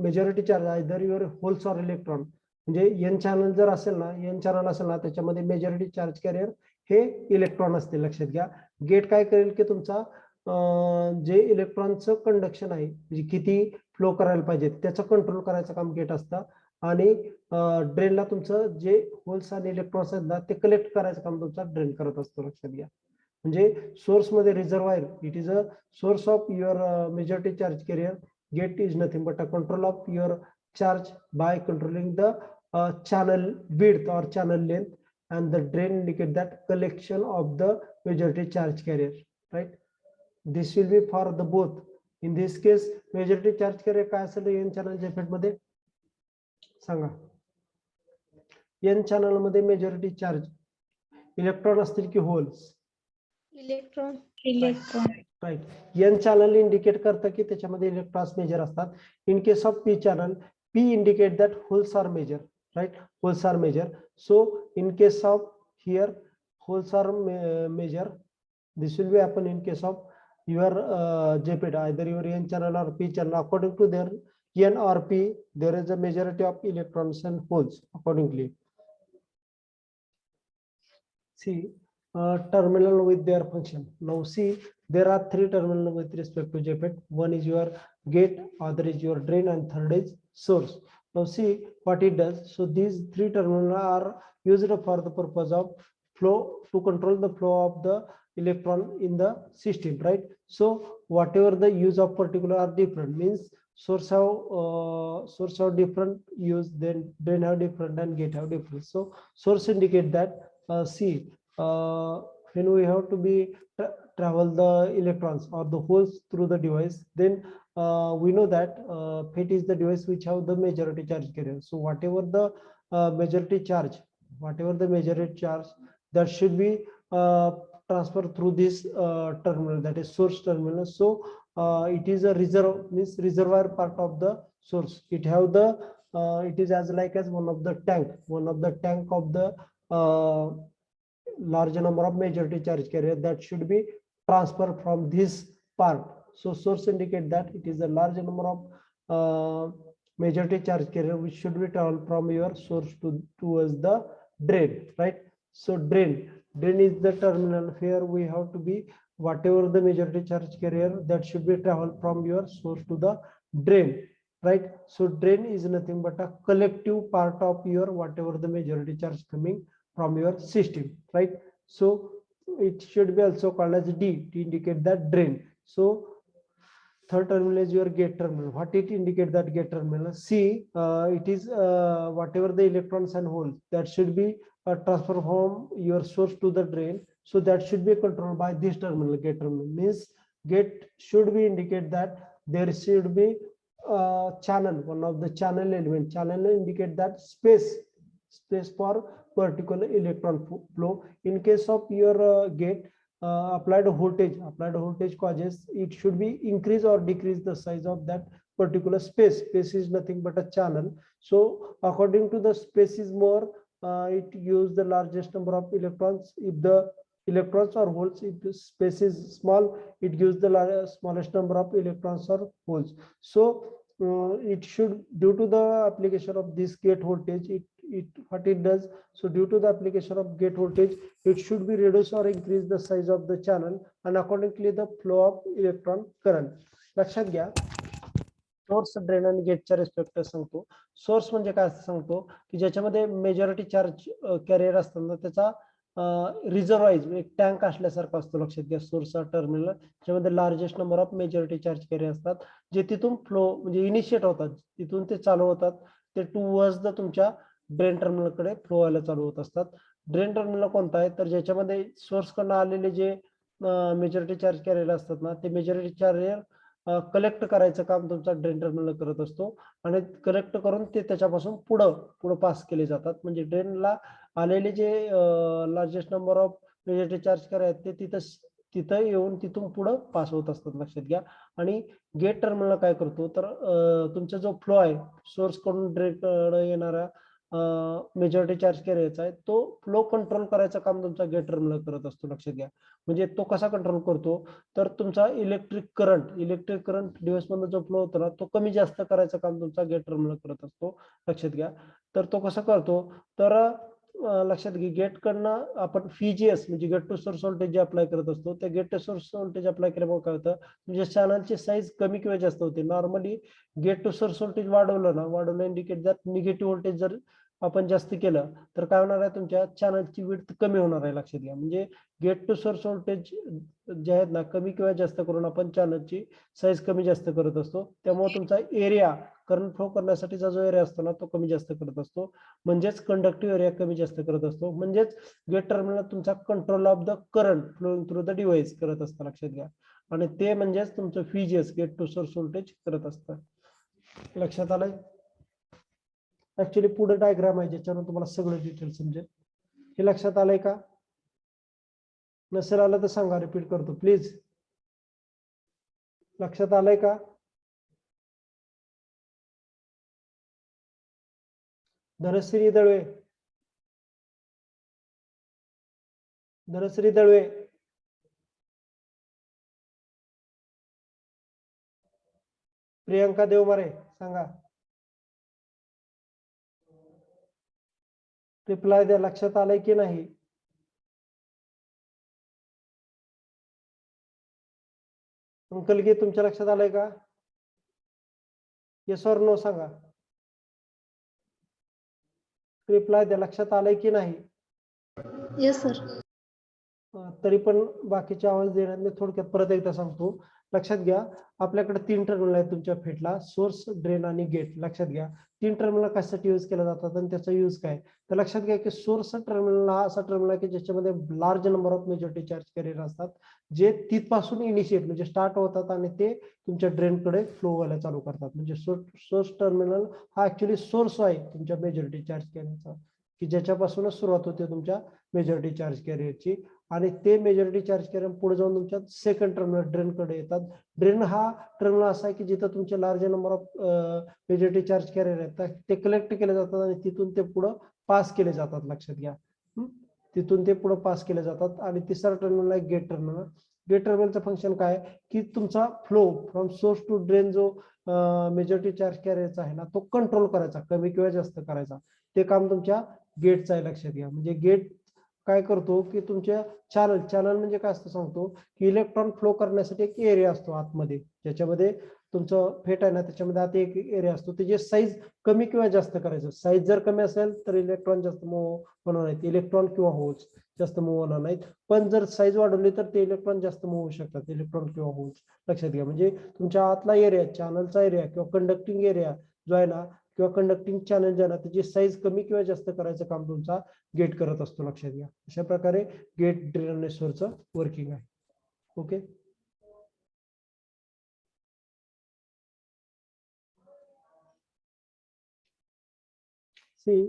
majority charge either your holes or electron, म्हणजे एन चॅनल जर असेल ना, त्याच्यामध्ये मेजॉरिटी चार्ज कॅरियर हे इलेक्ट्रॉन असते. लक्षात घ्या. गेट काय करेल की तुमचा जे इलेक्ट्रॉनचं कंडक्शन आहे, म्हणजे किती फ्लो करायला पाहिजे त्याचं कंट्रोल करायचं काम गेट असतं. आणि ड्रेनला तुमचं जे होल्स आणि इलेक्ट्रॉन्स आहेत ना ते कलेक्ट करायचं काम तुमचा ड्रेन करत असतो. लक्षात घ्या. म्हणजे सोर्स मध्ये reservoir, it is a source of your majority charge carrier. Gate is nothing but a control of your charge by controlling the channel width or channel length, and the drain indicate that collection of the majority charge carrier, right? This will be for the both. In this case, majority charge carrier काय असेल N channel JFET मध्ये सांगा. N channel मध्ये majority charge electron असतील की holes. Electron. Right. N channel indicate करतं की त्याच्यामध्ये इलेक्ट्रॉन्स मेजर असतात. In case of P channel, P indicate that holes are major. Right, holes are major. So in case of here holes are measure. This will be happen in case of your JPET, either your N channel or P channel. According to their N or P, there is a majority of electrons and holes accordingly. See, terminal with their function. Now see, there are three terminals with respect to JPET. One is your gate, other is your drain, and third is source. Now see what it does. So these three terminals are used for the purpose of flow, to control the flow of the electron in the system, right? So whatever the use of particular are different, means source have different use, then drain have different, and gate have different. So source indicate that see, when we have to be travel the electrons or the holes through the device, then we know that FET is the device which have the majority charge carrier. So whatever the majority charge, that should be transferred through this terminal, that is source terminal. So it is a reserve, means reservoir part of the source. It have the it is as like as one of the tank of the large number of majority charge carrier that should be transferred from this part. So source indicate that it is a large number of majority charge carrier which should be traveled from your source towards the drain, right? So drain is the terminal. Here we have to be whatever the majority charge carrier that should be traveled from your source to the drain, right? So drain is nothing but a collective part of your whatever the majority charge coming from your system, right? So it should be also called as D to indicate that drain. So third terminal is your gate terminal. What it indicate that gate terminal? See, it is whatever the electrons and holes that should be transfer from your source to the drain. So that should be controlled by this terminal, gate terminal. Means gate should be indicate that there should be channel, one of the channel element. Channel indicate that space for particular electron flow. In case of your gate, applied voltage causes it should be increase or decrease the size of that particular space. Space is nothing but a channel. So according to the space is more, it use the largest number of electrons. If the electrons or holes, if the space is small, it gives the smallest number of electrons or holes. So it should, due to the application of this gate voltage, what it does, so due to the application of gate voltage, it should be reduce or increase the size of the channel, and accordingly the flow of electron current. लक्षात घ्या, source, drain आणि गेटच्या respect सांगतो. Source म्हणजे काय असं सांगतो की ज्याच्यामध्ये मेजॉरिटी चार्ज कॅरियर असतात ना, त्याचा रिझर्वाइज एक टँक असल्यासारखा असतो. लक्षात घ्या, सोर्सचा टर्मिनल ज्यामध्ये largest number of majority charge carrier असतात, जे तिथून फ्लो म्हणजे इनिशिएट होतात, तिथून ते चालू होतात, ते टूवर्ड्स द तुमच्या ड्रेन टर्मिनल कडे फ्लो व्हायला चालू होत असतात. ड्रेन टर्मिनल कोणता आहे, तर ज्याच्यामध्ये सोर्स कडून आलेले जे मेजॉरिटी चार्ज कॅरियर असतात ना, ते मेजॉरिटी चार्ज कलेक्ट करायचं काम तुमचा ड्रेन टर्मिनल करत असतो, आणि कलेक्ट करून ते त्याच्यापासून पुढं पास केले जातात. म्हणजे ड्रेनला आलेले जे largest number of majority charge carrier आहेत ते तिथं येऊन तिथून पुढं पास होत असतात. लक्षात घ्या. आणि गेट टर्मिनल काय करतो, तर तुमचा जो फ्लो आहे सोर्स कडून ड्रेन कडे येणारा मेजॉरिटी चार्ज कॅरियरचा आहे, तो फ्लो कंट्रोल करायचं काम तुमचा गेट टर्मिनल करत असतो. लक्षात घ्या. म्हणजे तो कसा कंट्रोल करतो, तर तुमचा इलेक्ट्रिक करंट डिव्हाइस मधून जो फ्लो होतो ना, तो कमी जास्त करायचं काम तुमचा गेट टर्मिनल करत असतो. लक्षात घ्या. तर तो कसा करतो, तर लक्षात घ्या, गेट कडनं आपण VGS म्हणजे गेट टू सोर्स व्होल्टेज जे अप्लाय करत असतो, त्या gate to source voltage apply केल्यामुळे काय होतं, म्हणजे चॅनलची साईज कमी किंवा जास्त होते. Normally gate to source voltage वाढवलं इंडिकेट दॅट निगेटिव्ह व्होल्टेज जर आपण जास्त केलं तर काय होणार आहे, तुमच्या चॅनलची विड्थ कमी होणार आहे. लक्षात घ्या. म्हणजे गेट टू सोर्स व्होल्टेज जे आहेत ना, कमी किंवा जास्त करून आपण चॅनलची साईज कमी जास्त करत असतो. त्यामुळे तुमचा एरिया, करंट फ्लो करण्यासाठीचा जो एरिया असतो ना, तो कमी जास्त करत असतो. म्हणजेच कंडक्टिव्ह एरिया कमी जास्त करत असतो. म्हणजेच गेट टर्मिनल तुमचा control of the current flowing through the device करत असतं. लक्षात घ्या. आणि ते म्हणजेच तुमचं VGS gate to source voltage करत असतं. लक्षात आलंय. ऍक्च्युली पुढे डायग्राम आहे ज्याच्यावर तुम्हाला सगळं डिटेल समजेल. हे लक्षात आलंय का? नसेल आलं तर सांगा, रिपीट करतो प्लीज. लक्षात आलंय का? धनश्री दळवे, धनश्री दळवे, प्रियंका देवमारे सांगा, रिप्लाय द्या. लक्षात आलंय की नाही? अंकल की तुमच्या लक्षात आलंय का? येस ऑर नो सांगा. रिप्लाय द्या. लक्षात आलंय की नाही? Yes, sir. तरी पण बाकीचे आवाज देण्यात मी थोडक्यात परत एकदा सांगतो. लक्षात घ्या, आपल्याकडे 3 टर्मिनल आहेत तुमच्या फेटला, सोर्स, ड्रेन आणि गेट. लक्षात घ्या, 3 टर्मिनल कशासाठी यूज केला जातात आणि त्याचा यूज काय. तर लक्षात घ्या की सोर्स टर्मिनल हा असा टर्मिनल आहे की ज्याच्यामध्ये large number of majority charge carrier असतात, जे तिथपासून इनिशिएट म्हणजे स्टार्ट होतात आणि ते तुमच्या ड्रेनकडे फ्लो व्हायला चालू करतात. म्हणजे सोर्स टर्मिनल हा ऍक्च्युली सोर्स आहे तुमच्या मेजॉरिटी चार्ज कॅरियरचा, की ज्याच्यापासूनच सुरुवात होते तुमच्या मेजॉरिटी चार्ज कॅरियरची. आणि ते मेजॉरिटी चार्ज कॅरियर पुढे जाऊन तुमच्या सेकंड टर्मिनल ड्रेनकडे येतात. ड्रेन हा टर्मिनल असा आहे की जिथं तुमचे large number of majority charge carrier आहेत ते कलेक्ट केले जातात आणि तिथून ते पुढे पास केले जातात. लक्षात घ्या. तिथून ते पुढे पास केले जातात. आणि तिसरा टर्मिनल आहे गेट टर्मिनल. गेट टर्मिनलचं फंक्शन काय, की तुमचा flow from source to drain जो मेजॉरिटी चार्ज कॅरियरचा आहे ना, तो कंट्रोल करायचा, कमी किंवा जास्त करायचा. ते काम तुमच्या गेटचं आहे. लक्षात घ्या. म्हणजे गेट काय करतो की तुमच्या चॅनल म्हणजे काय असतं सांगतो, की इलेक्ट्रॉन फ्लो करण्यासाठी एक एरिया असतो आतमध्ये, ज्याच्यामध्ये तुमचं फेट आहे ना, त्याच्यामध्ये आत एक एरिया असतो. त्याची साईज कमी किंवा जास्त करायचं. साईज जर कमी असेल तर इलेक्ट्रॉन जास्त मूव्ह होणार नाहीत, इलेक्ट्रॉन किंवा होल्स जास्त मूव्ह होणार नाहीत. पण जर साईज वाढवली तर ते इलेक्ट्रॉन जास्त मूव्ह होऊ शकतात, इलेक्ट्रॉन किंवा होल्स. लक्षात घ्या. म्हणजे तुमच्या आतला एरिया, चॅनलचा एरिया किंवा कंडक्टिंग एरिया जो आहे ना, किंवा कंडक्टिंग चॅनल जे आहे ना, त्याची साईज कमी किंवा जास्त करायचं काम तुमचा गेट करत असतो. लक्षात घ्या. अशा प्रकारे गेट, ड्रेन आणि सोर्सचं वर्किंग आहे. Okay. See,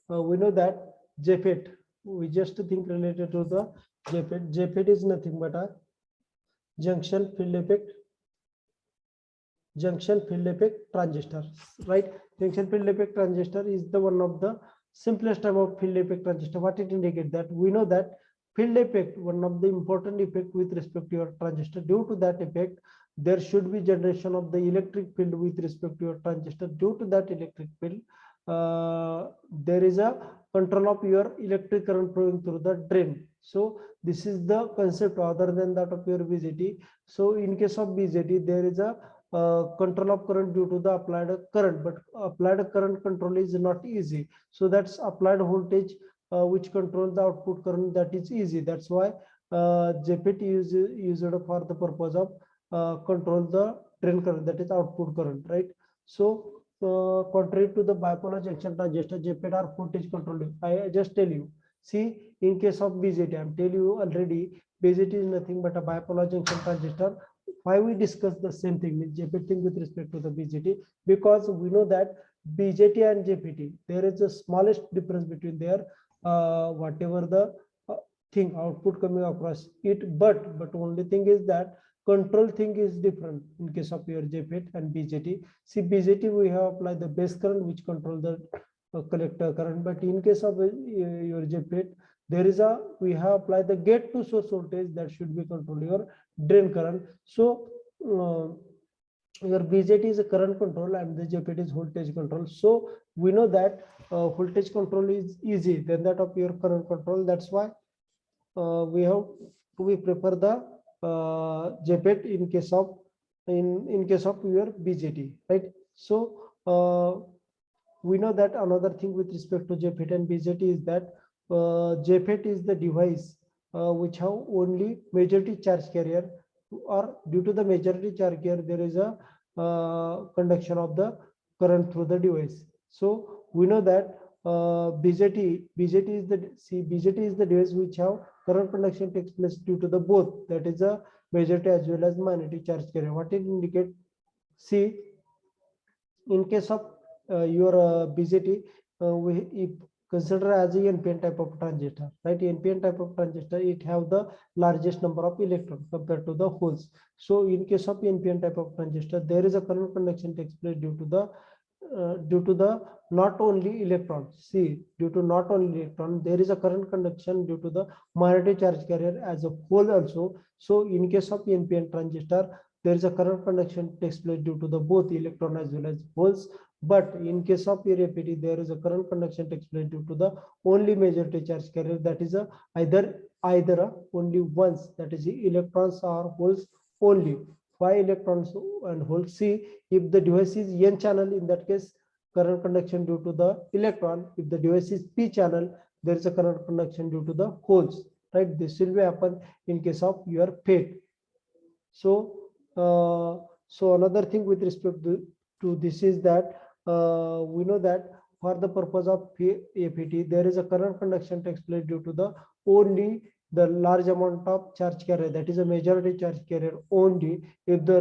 we know that JFET, we just think related to the JFET. JFET is nothing but a junction field effect transistor, right? Junction field effect transistor is the one of the simplest type of field effect transistor. What it indicates, that we know that field effect, one of the important effect with respect to your transistor. Due to that effect, there should be generation of the electric field with respect to your transistor. Due to that electric field, there is a control of your electric current flowing through the drain. So this is the concept other than that of your BJT. So in case of BJT, there is a control of current due to the applied current, but applied current control is not easy. So that's applied voltage which controls the output current, that is easy. That's why JFET is used for the purpose of control the drain current, that is output current, right? So contrary to the bipolar junction transistor, JFET are voltage controlled. I just tell you. See, in case of BJT, I'm telling you already, BJT is nothing but a bipolar junction transistor. Why we discuss the same thing with JFET thing with respect to the BJT? Because we know that BJT and JFET, there is the smallest difference between their whatever the thing output coming across it, but only thing is that control thing is different in case of your JFET and BJT. See, BJT we have applied the base current which control the collector current, but in case of your JFET, there is a we have applied the gate to source voltage that should be control your drain current. So your BJT is a current control and the JFET is voltage control. So we know that voltage control is easy than that of your current control. That's why we prefer the JFET in case of your BJT, right? So we know that another thing with respect to JFET and BJT is that JFET is the device which have only majority charge carrier, or due to the majority charge carrier there is a conduction of the current through the device. So we know that BJT is the device which have current conduction takes place due to the both, that is a majority as well as minority charge carrier. What it indicate? See, in case of your BJT, if consider as a NPN type of transistor, right? NPN type of transistor, it have the largest number of electrons compared to the holes. So in case of NPN type of transistor, there is a current conduction takes place due to the not only electrons. See, due to not only electron, there is a current conduction due to the minority charge carrier as a whole also. So in case of NPN transistor, there is a current conduction takes place due to the both electron as well as holes. But in case of APT, there is a current conduction takes place due to the only majority charge carrier, that is either only once, that is electrons or holes only. Why electrons and holes? See, if the device is N channel, in that case current conduction due to the electron. If the device is P channel, there is a current conduction due to the holes, right? This will be happen in case of your FET. So so another thing with respect to this is that we know that for the purpose of APT, there is a current conduction takes place due to the only the large amount of charge carrier, that is a majority charge carrier only. If the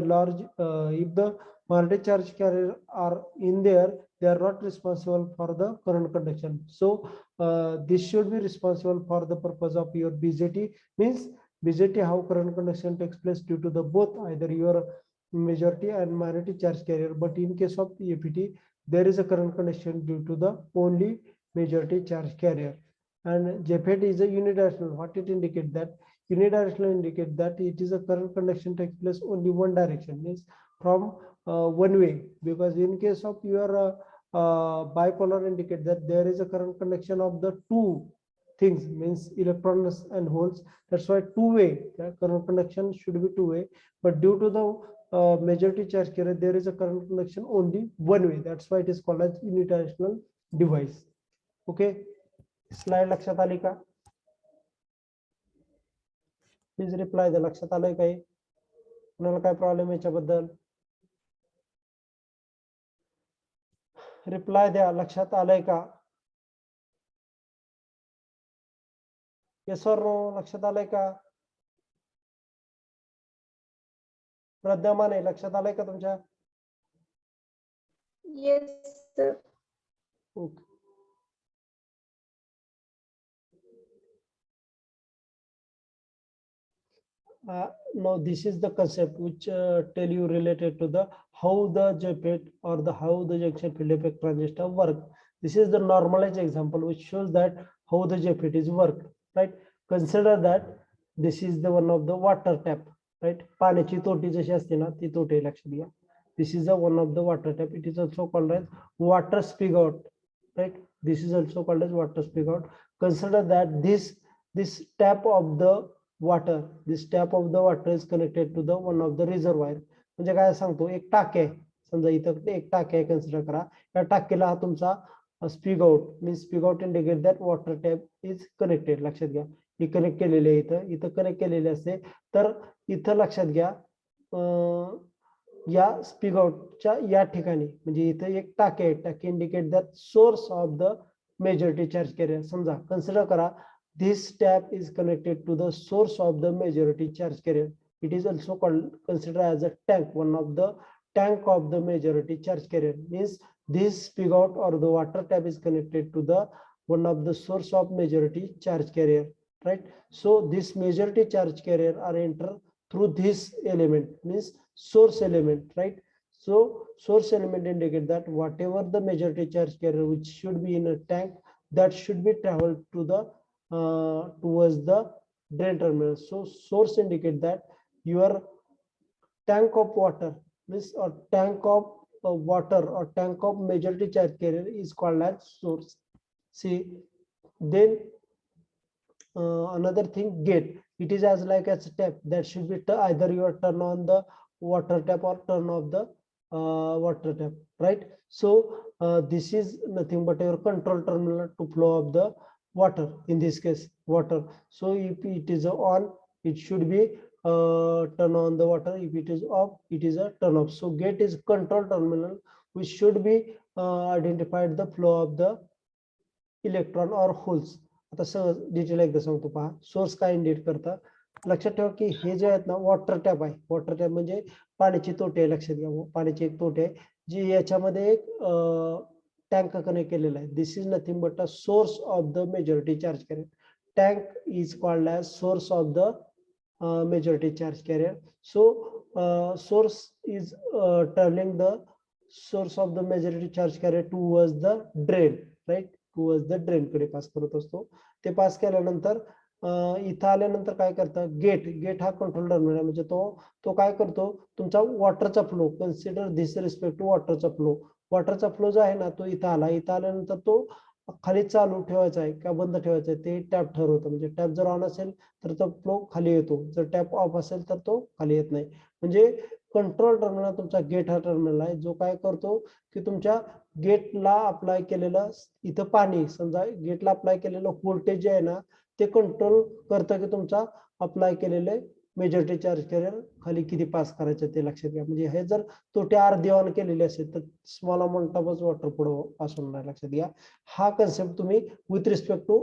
majority charge carrier are in there, they are not responsible for the current conduction. So this should be responsible for the purpose of your BJT, means BJT how current conduction takes place due to the both either your majority and minority charge carrier. But in case of APT, there is a current conduction due to the only majority charge carrier. And JFET is a unidirectional. What it indicates? That unidirectional indicates that it is a current conduction takes place only one direction, means from one way. Because in case of your bipolar indicate that there is a current conduction of the two things, means electrons and holes. That's why two-way current conduction should be two-way. But due to the majority charge carrier, there is a current conduction only one way. That's why it is called as unidirectional device. Okay. Slide लक्षात आली का? Please reply द्या. लक्षात आलंय काही? कोणाला काय problem याच्याबद्दल? रिप्लाय द्या. लक्षात आलंय का? येस और नो? लक्षात आलंय का? प्रद्यमान आहे. लक्षात आलंय का तुमच्या? Yes, sir. Okay. Now this is the concept which tell you related to the how the JFET or the how the junction field effect transistor work. This is the normalized example which shows that how the JFET is worked, right? Consider that this is the one of the water tap, right? पाण्याची तोटी जशी असते ना ती तोटी लक्षात घ्या. This is the one of the water tap. It is also called as water spigot, right? This is also called as water spigot. Consider that this tap of the water, this tap of the water is connected to the one of the reservoir. म्हणजे काय सांगतो, एक टाके समजा इथं एक टाके आहे कन्सिडर करा. या टाकेला हा तुमचा spigot, means spigot indicate that water tap is connected. लक्षात घ्या, ही कनेक्ट केलेली आहे. इथं कनेक्ट केलेली असते. तर इथं लक्षात घ्या या स्पीग आउटच्या या ठिकाणी म्हणजे इथं एक टाके आहे. टाके indicate that source of the majority charge carrier. समजा कन्सिडर करा this tap is connected to the source of the majority charge carrier. It is also called considered as a tank, one of the tank of the majority charge carrier. Means this spigot or the water tap is connected to the one of the source of majority charge carrier, right? So this majority charge carrier are enter through this element, means source element, right? So source element indicate that whatever the majority charge carrier which should be in a tank, that should be traveled to the towards the drain terminal. So source indicate that your tank of water, means or tank of water or tank of majority charge carrier is called as source. See, then another thing, gate. It is as like as a tap that should be either you turn on the water tap or turn off the water tap, right? So this is nothing but your control terminal to flow of the water, in this case water. So if it is on, it should be turn on the water. If it is off, it is a turn off. So gate is control terminal which should be identified the flow of the electron और holes. आता सहज detail एकदा सांगतो पहा. Source काय indicate करता, लक्षात ठेवा की हे जे आहेत ना वॉटर टॅप आहे. वॉटर टॅप म्हणजे पाण्याची तोटे आहे, लक्षात घ्या. पाण्याची एक तोटे आहे जी याच्यामध्ये एक टँक कनेक्ट केलेला आहे. This is nothing but a source of the majority charge carrier. Tank is called as source of the majority charge carrier. So source is turning the source of the majority charge carrier towards the drain, right? towards the drain कडे पास करत असतो. ते पास केल्यानंतर इथं आल्यानंतर काय करतं, gate. Gate हा कंट्रोल टर्मिनल आहे. म्हणजे तो काय करतो, तुमचा वॉटरचा flow, consider this respect to वॉटरचा फ्लो. वॉटरचा फ्लो जो आहे ना तो इथं आला. इथं आल्यानंतर तो खाली चालू ठेवायचा आहे का बंद ठेवायचा आहे ते टॅप ठरवतं. म्हणजे टॅप जर ऑन असेल तर तो फ्लो खाली येतो, जर टॅप ऑफ असेल तर तो खाली येत नाही. म्हणजे कंट्रोल टर्मिनल तुमचा गेट हा टर्मिनल आहे जो काय करतो की तुमच्या गेटला अप्लाय केलेलं इथं पाणी, समजा गेटला अप्लाय केलेलं व्होल्टेज जे आहे ना ते कंट्रोल करतं की तुमचा अप्लाय केलेले मेजॉरिटी चार्ज कॅरियर खाली किती पास करायचं ते लक्षात घ्या. म्हणजे हे जर तोटे अर्धे ऑन केलेले असेल तर स्मॉल अमाऊंट ऑफ वॉटर पुढे पास होणार, लक्षात घ्या. हा कन्सेप्ट तुम्ही with respect to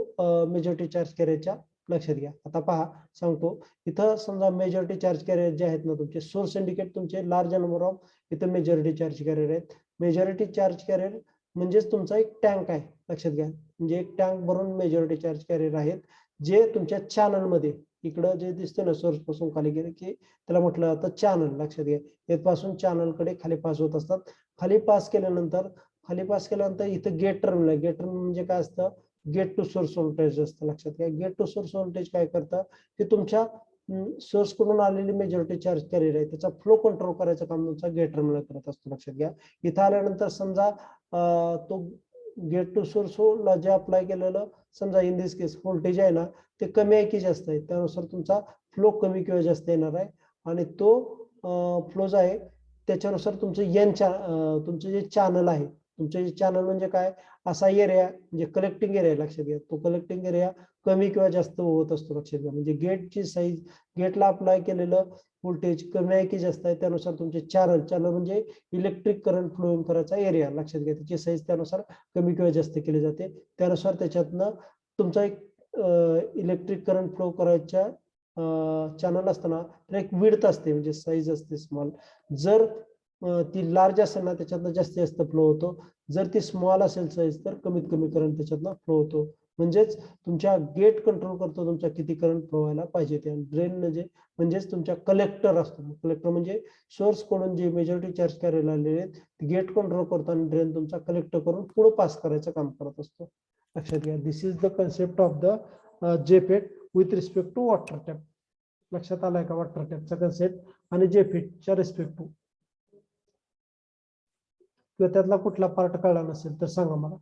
majority charge कॅरियरच्या लक्षात घ्या. आता पहा सांगतो, इथं समजा मेजॉरिटी चार्ज कॅरियर जे आहेत ना तुमचे सोर्स इंडिकेट तुमचे लार्ज नंबर ऑफ इथं मेजॉरिटी चार्ज कॅरियर आहेत. मेजॉरिटी चार्ज कॅरियर म्हणजेच तुमचा एक टँक आहे, लक्षात घ्या. म्हणजे एक टँक भरून मेजॉरिटी चार्ज कॅरियर आहेत जे तुमच्या चॅनलमध्ये इकडं जे दिसतं ना सोर्स पासून खाली गेले की त्याला म्हटलं जातं चॅनल, लक्षात घ्या. येथपासून चॅनलकडे खाली पास होत असतात. खाली पास केल्यानंतर इथं गेट टर्मिनल आहे. गेट टर्मिनल म्हणजे काय असतं, गेट टू सोर्स व्होल्टेज असतं, लक्षात घ्या. गेट टू सोर्स व्होल्टेज काय करतं की तुमच्या सोर्स कडून आलेली मेजॉरिटी चार्ज कॅरियर आहे त्याचा फ्लो कंट्रोल करायचं काम तुमचा गेट टर्मिनल करत असतो, लक्षात घ्या. इथं आल्यानंतर समजा तो गेट टू सोर्स ला जे अप्लाय केलेलं समजा इन दिस केस व्होल्टेज आहे ना ते कमी आहे की जास्त आहे, त्यानुसार तुमचा फ्लो कमी किंवा जास्त येणार आहे. आणि तो फ्लो जो आहे त्याच्यानुसार तुमचं तुमचं जे चॅनल आहे, तुमचे जे चॅनल म्हणजे काय, असा एरिया म्हणजे कलेक्टिंग एरिया, लक्षात घ्या. तो कलेक्टिंग एरिया कमी किंवा जास्त होत असतो, लक्षात घ्या. म्हणजे गेटची साईज, गेटला अप्लाय केलेलं व्होल्टेज कमी आहे की जास्त आहे त्यानुसार तुमचे चॅनल म्हणजे इलेक्ट्रिक करंट फ्लोइंग करायचा एरिया, लक्षात घ्या. त्याची साईज त्यानुसार कमी किंवा जास्त केली जाते. त्यानुसार त्याच्यातनं तुमचा एक इलेक्ट्रिक करंट फ्लो करायच्या चॅनल असताना तर एक विड्थ असते म्हणजे साईज असते स्मॉल. जर ती लार्ज असेल ना त्याच्यातनं जास्तीत जास्त फ्लो होतो. जर ती स्मॉल असेल साईज तर कमीत कमी करंट त्याच्यातनं फ्लो होतो. म्हणजेच तुमच्या गेट कंट्रोल करतो तुमचा किती करंट फ्लो व्हायला पाहिजे ते. ड्रेन म्हणजेच तुमच्या कलेक्टर असतो. कलेक्टर म्हणजे सोर्स कडून जे मेजॉरिटी चार्ज करायला आलेले आहेत गेट कंट्रोल करतो आणि ड्रेन तुमचा कलेक्टर करून पुढे पास करायचं काम करत असतो, लक्षात घ्या. This is the concept of the JFET with respect to water tap. लक्षात आलाय का वॉटर टॅपचा कन्सेप्ट आणि जेपेटच्या रिस्पेक्ट टू, किंवा त्यातला कुठला पार्ट कळला नसेल तर सांगा मला.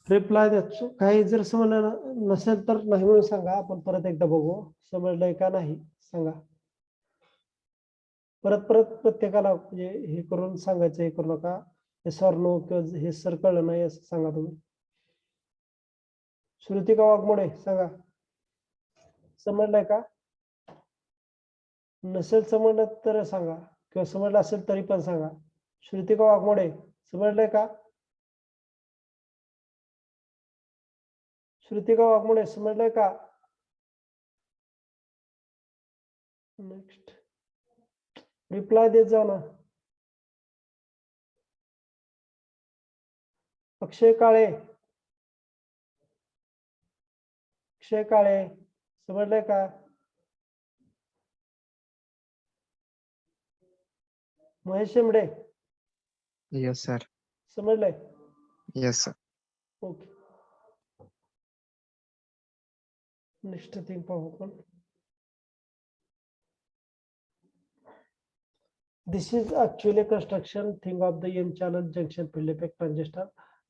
रिप्लाय द्यायचो. काही जर समजलं नसेल तर नाही म्हणून सांगा, आपण परत एकदा बघू. समजलंय का नाही सांगा. परत प्रत्येकाला म्हणजे हे करून सांगायचं, हे करू नका हे सर नो किंवा हे सर कळलं नाही असं सांगा तुम्ही. श्रुतिका वाघमोडे सांगा, समजलंय का? नसेल समजलं तर सांगा, किंवा समजलं असेल तरी पण सांगा. श्रुतिका वाघमोडे समजलंय का? श्रुतिका वाघमोडे समजलंय का? नेक्स्ट रिप्लाय देत जाऊ ना. अक्षय काळे, अक्षय काळे समजलंय का? महेश शेंबडे Yes, sir. समजलंय? Yes, sir. Okay. Next thing पाहू आपण. This is actually a construction thing of the N channel junction field effect transistor.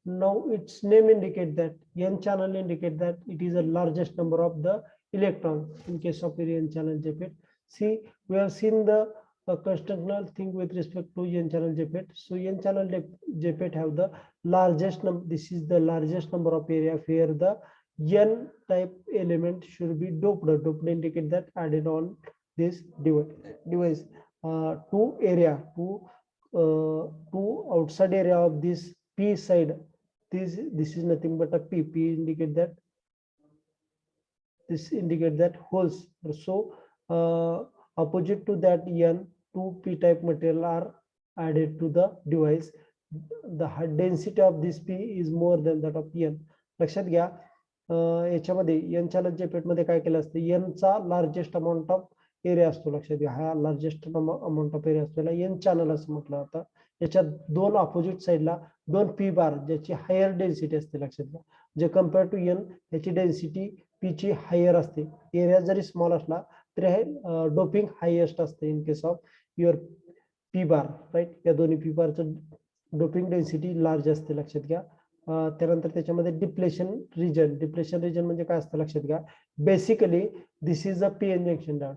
Now its name indicate that N channel indicate that it is the largest number of the electron in case of n channel JFET. See, we have seen the constructional thing with respect to n channel JFET. So n channel JFET have the largest number. This is the largest number of area where the n type element should be doped. Doped indicate that added on this device to area to outside area of this p side. This is nothing but a p. P indicate that this indicate that holes. So opposite to that n, two p type material are added to the device. The density of this p is more than that of n. लक्षात घ्या याच्यामध्ये n channel JFET मध्ये काय केलं असतं, n चा largest amount of area असतो. लक्षात घ्या, हा लार्जेस्ट अमाउंट ऑफ एरिया असतो, n चॅनल असं म्हटलं जातं. याच्यात दोन अपोजिट साइडला दोन पी बार ज्याची हायर डेन्सिटी असते. लक्षात घ्या, जे कम्पेअर टू n याची डेन्सिटी पी ची हायर असते. एरिया जरी स्मॉल असला तरी हे डोपिंग हायेस्ट असते in case of your P bar, right. या दोन्ही पी बारचं डोपिंग डेन्सिटी लार्ज असते. लक्षात घ्या. त्यानंतर त्याच्यामध्ये डिप्लेशन रिजन म्हणजे काय असतं लक्षात घ्या. Basically this is a P N junction diode.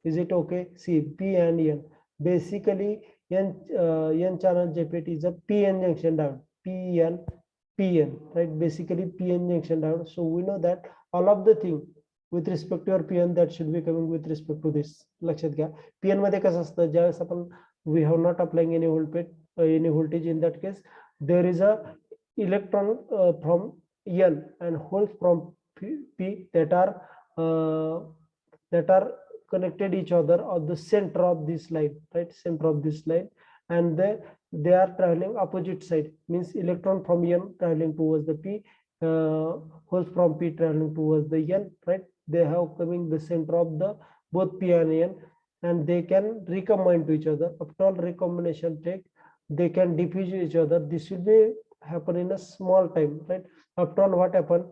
Is it okay? See P and N. Basically n channel JFET is a PN junction diode. PN, right? Basically PN junction diode. So we know that all of the thing with respect to your PN that should be coming with respect to this. लक्षात घ्या, PN मध्ये कसं असतं, ज्यावेळेस आपण we have not applying any voltage in that case, there is a electron from N and holes from P that are connected each other at the center of this line, right? Center of this line, and they are traveling opposite side, means electron from N traveling towards the P, holes from P traveling towards the N, right? They have coming the center of the both P and N, and they can recombine to each other. After all recombination take, they can diffuse each other. This will be happen in a small time, right? After all, what happen,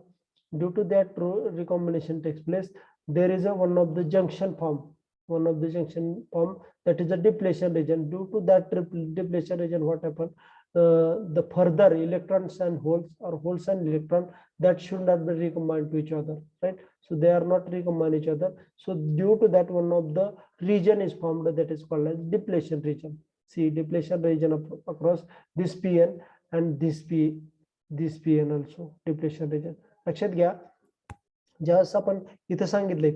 due to that recombination takes place, there is one of the junction form that is a depletion region. Due to that depletion region, what happen, the further electrons and holes, or holes and electron, that should not be recombined to each other, right? So they are not recombine each other. So due to that, one of the region is formed that is called as depletion region. See, depletion region across this PN and this PN also depletion region. लक्षात घ्या, ज्यावेळेस आपण इथं सांगितलंय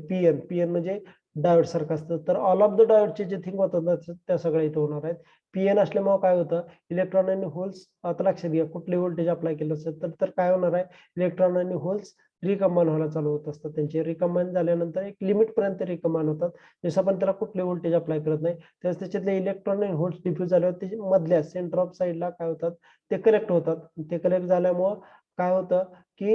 PN म्हणजे diode सारखं असतं, तर ऑल ऑफ द डायोडचे जे थिंग होतात ना त्या सगळ्या इथं होणार आहेत. पीएन असल्यामुळे काय होतं, इलेक्ट्रॉन आणि होल्स, आता लक्षात घ्या, कुठले व्होल्टेज अप्लाय केलं असेल तर काय होणार आहे, इलेक्ट्रॉन आणि होल्स रिकम्बाईन व्हायला चालू होत असतात. त्यांचे रिकम्बाईन झाल्यानंतर एक लिमिट पर्यंत रिकम्बाईन होतात. जसं आपण त्याला कुठले व्होल्टेज अप्लाय करत नाही, त्याच त्याच्यातले इलेक्ट्रॉन आणि होल्स डिफ्यूज झाल्यावर ते मधल्या सेंटर ऑफ साइडला काय होतात, ते कलेक्ट होतात. ते कलेक्ट झाल्यामुळं काय होतं की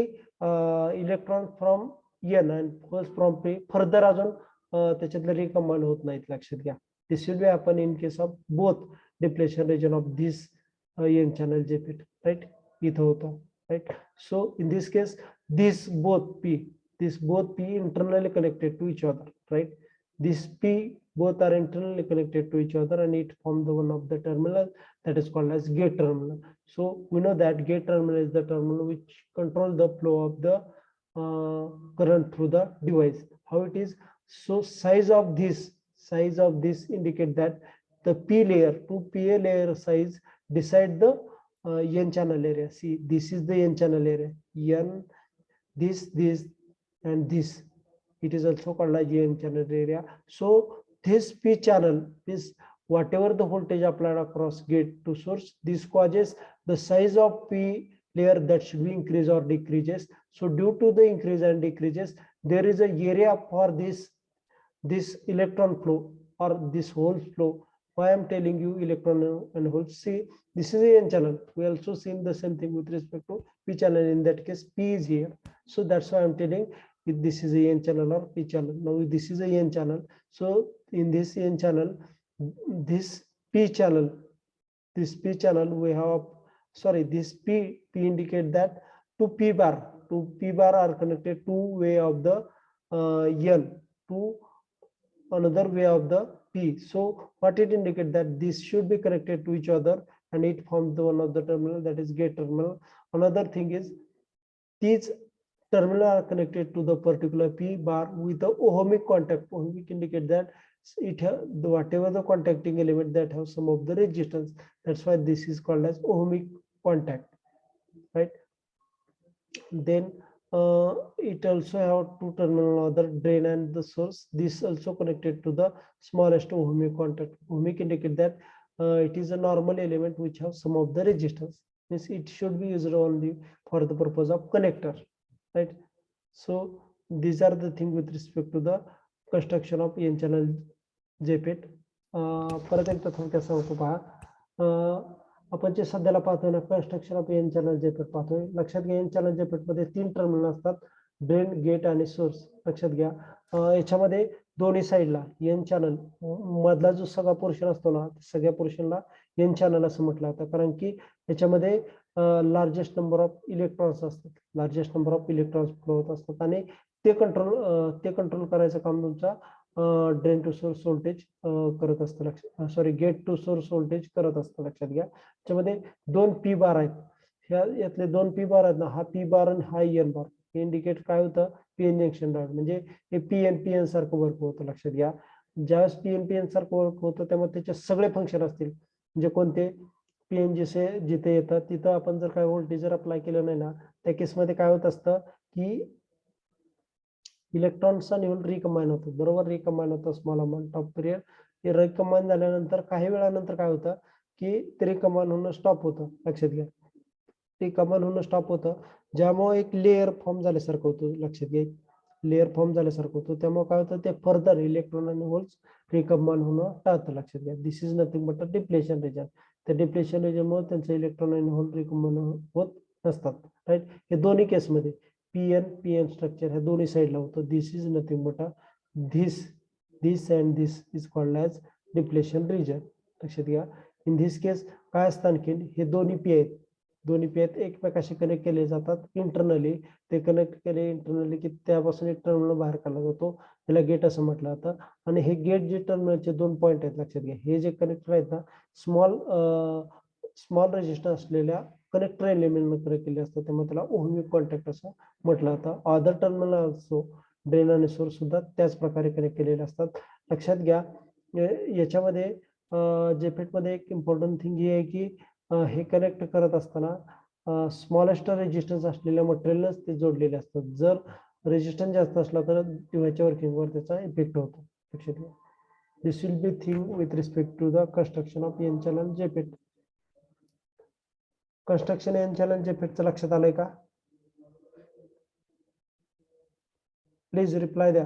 electron from N and holes from P further अजून त्याच्यातले रिकम्बाईन होत नाहीत. लक्षात घ्या, this will be happen in case of both depletion region of this n channel JFET, right? इथं होतं, right? So in this case, these both P internally connected to each other, right? This P both are internally connected to each other, and it forms the one of the terminal that is called as gate terminal. So we know that gate terminal is the terminal which control the flow of the current through the device. How it is? So size of this indicate that the P layer to PA layer size decide the n channel area. See, this is the n channel area, n, this and this, it is also called as n channel area. So this P channel is whatever the voltage applied across gate to source, this causes the size of P layer that should be increase or decreases. So due to the increase and decreases, there is a area for this electron flow or this hole flow. Why I'm telling you electron and holes? See, this is a n channel. We also seen the same thing with respect to p channel. In that case, P is here. So that's why I'm telling if this is a n channel or p channel. Now this is a n channel. So in this n channel, this p channel we have, sorry, this P indicate that two P bar are connected to way of the N to another way of the P. So what it indicate that this should be connected to each other, and it forms the one of the terminal that is gate terminal. Another thing is these terminal are connected to the particular P bar with the ohmic contact. Ohmic indicate that it have whatever the contacting element that have some of the resistance. That's why this is called as ohmic contact, right? Then it also have two terminal, other drain and the source. This also connected to the smallest ohmic contact. Ohmic indicate that it is a normal element which have some of the resistance. Means it should be used only for the purpose of connector, right? So these are the things with respect to the construction of n channel JPET. परत एकदा थोडक्यात सांगतो पहा. आपण जे सध्याला पाहतोय ना, construction of N channel जेपेट पाहतोय. लक्षात घ्या, एन चॅनल जेपेट मध्ये 3 टर्मिनल असतात, ड्रेन, गेट आणि सोर्स. लक्षात घ्या, याच्यामध्ये दोन्ही साईडला एन चॅनल मधला जो सगळा पोर्शन असतो ना, सगळ्या पोर्शनला एन चॅनल असं म्हटलं जातं, कारण की याच्यामध्ये लार्जेस्ट नंबर ऑफ इलेक्ट्रॉन्स असतात, largest number of electrons flow होत असतात आणि ते कंट्रोल करायचं काम तुमचा ड्रेन टू सोर्स व्होल्टेज करत असतं. Sorry, gate to source voltage करत असतं. लक्षात घ्या, त्याच्यामध्ये 2 पी बार आहेत. यातले 2 पी बार आहेत ना, हा पी बार आणि हा एन बार, हे इंडिकेट काय होतं, पीएन जंक्शन डायोड. म्हणजे हे पीएन सारखं वर्क होतं. लक्षात घ्या, ज्यावेळेस पीएन सारखं वर्क होतं त्यामुळे त्याचे सगळे फंक्शन असतील. म्हणजे कोणते, पीएन जिथे येतात तिथं आपण जर काय व्होल्टेज जर अप्लाय केलं नाही ना, त्या केसमध्ये काय होत असतं की इलेक्ट्रॉनचा लेवल रिकम्बाईन होतो. बरोबर, रिकम्बाईन होतं स्मॉल अमाऊंट ऑफ पिरियड. हे रिकम्बाईन झाल्यानंतर काही वेळानंतर काय होतं की ते रिकम्बाईन होणं स्टॉप होतं. लक्षात घ्या, रिकम्बाईन होणं स्टॉप होतं, ज्यामुळे एक लेअर फॉर्म झाल्यासारखं होतं. लक्षात घ्या, लेअर फॉर्म झाल्यासारखं होतं, त्यामुळे काय होतं, ते फर्दर इलेक्ट्रॉन आणि होल्स रिकम्बाईन होणं टाळतं. लक्षात घ्या, this is nothing but a depletion region. त्या डिप्लेशन रिजनमुळे त्यांचं इलेक्ट्रॉन आणि होल रिकम्बाईन होत नसतात. राईट, हे दोन्ही केसमध्ये पीएन स्ट्रक्चर ह्या दोन्ही साईडला होतं. This is nothing but a this and this is called as depletion region. लक्षात घ्या, इन धिस केस काय असतं, आणखीन हे दोन्ही पी आहेत, दोन्ही पी आहेत एकमेकाशी कनेक्ट केले जातात इंटरनली. ते कनेक्ट केले इंटरनली की त्यापासून एक टर्मिनल बाहेर काढला जातो, त्याला गेट असं म्हटलं जातं. आणि हे गेट जे टर्मिनलचे 2 पॉईंट आहेत, लक्षात घ्या, हे जे कनेक्टर आहेत ना, स्मॉल रेजिस्टन्स असलेल्या कनेक्टर एलिमेंट कनेक्ट केले असतात, त्यामुळे त्याला ओहमिक कॉन्टॅक्ट असं म्हटलं जातं. अदर टर्मिनल असो, ड्रेन आणि सोर्स सुद्धा त्याच प्रकारे कनेक्ट केलेले असतात. लक्षात घ्या, याच्यामध्ये जेपेट मध्ये एक इम्पॉर्टंट थिंग ही आहे की हे कनेक्ट करत असताना स्मॉलेस्ट रेजिस्टन्स असलेल्या मटेरियलच ते जोडलेले असतात. जर रेजिस्टन्स जास्त असला तर डिव्हाइसच्या वर्किंगवर त्याचा इफेक्ट होतो. लक्षात घ्या, this will be thing with respect to the construction of N channel JFET. Construction N channel जेपेटचं लक्षात आलंय का? प्लीज रिप्लाय द्या.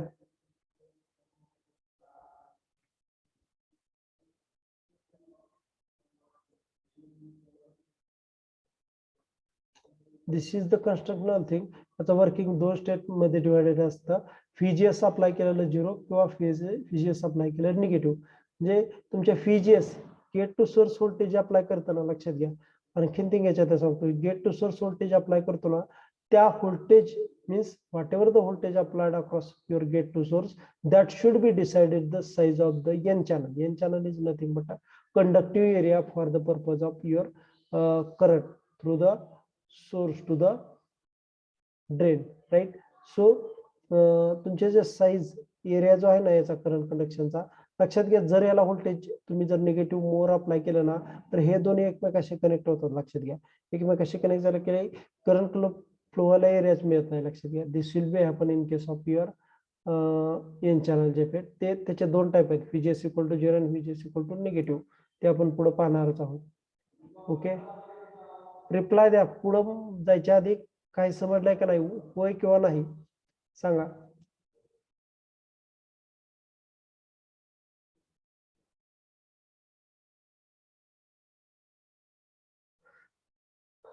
This is the constructional thing. त्याचं वर्किंग 2 स्टेप मध्ये डिवायडेड असतं. फिजिएस अप्लाय केलेलं 0 किंवा फिजिएस अप्लाय केलेलं निगेटिव्ह. म्हणजे तुमच्या फिजिएस gate to source voltage apply करताना, लक्षात घ्या, आणखीन थिंग याच्यात सांगतो, gate to source voltage apply करतो ना, त्या voltage means whatever the voltage applied across your gate to source, that should be decided the size of the n channel. N channel is nothing but a conductive area for the purpose of your current through the source to the drain, right? So तुमचे जे size area जो आहे ना याचा current कंडक्शनचा, लक्षात घ्या, जर याला voltage तुम्ही जर निगेटिव्ह मोर अप्लाय केलं ना, तर हे दोन्ही एकमेकाशी कनेक्ट होतात. लक्षात घ्या, एकमेकाशी कनेक्ट झालं की करंट फ्लोला एरियाच मिळत नाही. लक्षात घ्या, this will be happen in case of your N channel JFET. ते त्याचे 2 टाईप आहेत, व्हीजीएस इक्वल टू 0 आणि व्हीजीएस इक्वल टू निगेटिव्ह. ते आपण पुढे पाहणारच आहोत. ओके, रिप्लाय द्या. पुढं जायच्या आधी काही समजलंय का नाही, होय किंवा नाही सांगा.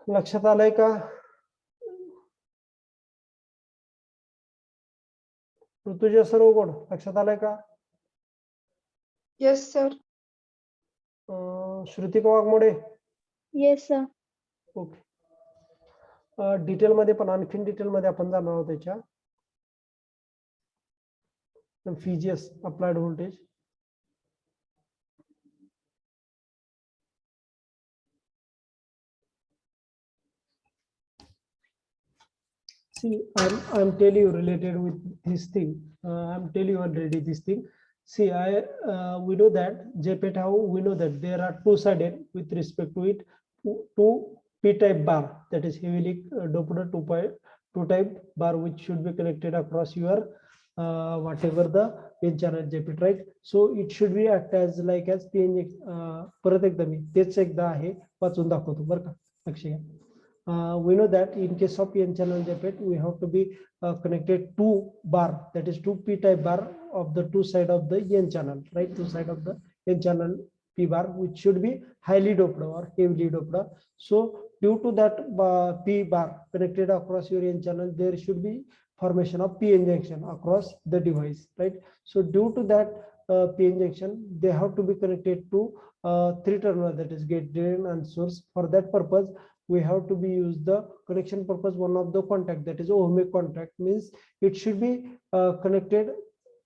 लक्षात आलंय का? ऋतुजा सर्वगुण लक्षात आलंय का? Yes, sir. Shrutika Waghmode? Yes, sir. Okay, detail मध्ये पण आणखीन डिटेल मध्ये आपण जाणार आहोत त्याच्या. VGS applied voltage, See, I'm telling you related with this thing. I'm telling you already this thing. See, we know that JPET, how we know that there are two-sided with respect to it, two p-type bar, that is heavily doped two type bar, which should be connected across your whatever the n channel JPET, right? So it should be act as like as PN. परत एकदा मी तेच एकदा आहे वाचून दाखवतो बरं का, लक्ष घ्या. We know that in case of n channel JPET, we have to be connected two bar, that is two p-type bar of the two side of the n channel, right? Two side of the n channel p bar, which should be highly doped or heavily doped. So due to that p bar connected across your n channel, there should be formation of p-n junction across the device, right? So due to that p-n junction, they have to be connected to three terminal, that is gate, drain, and source. For that purpose, we have to be use the connection purpose, one of the contact, that is ohmic contact, means it should be connected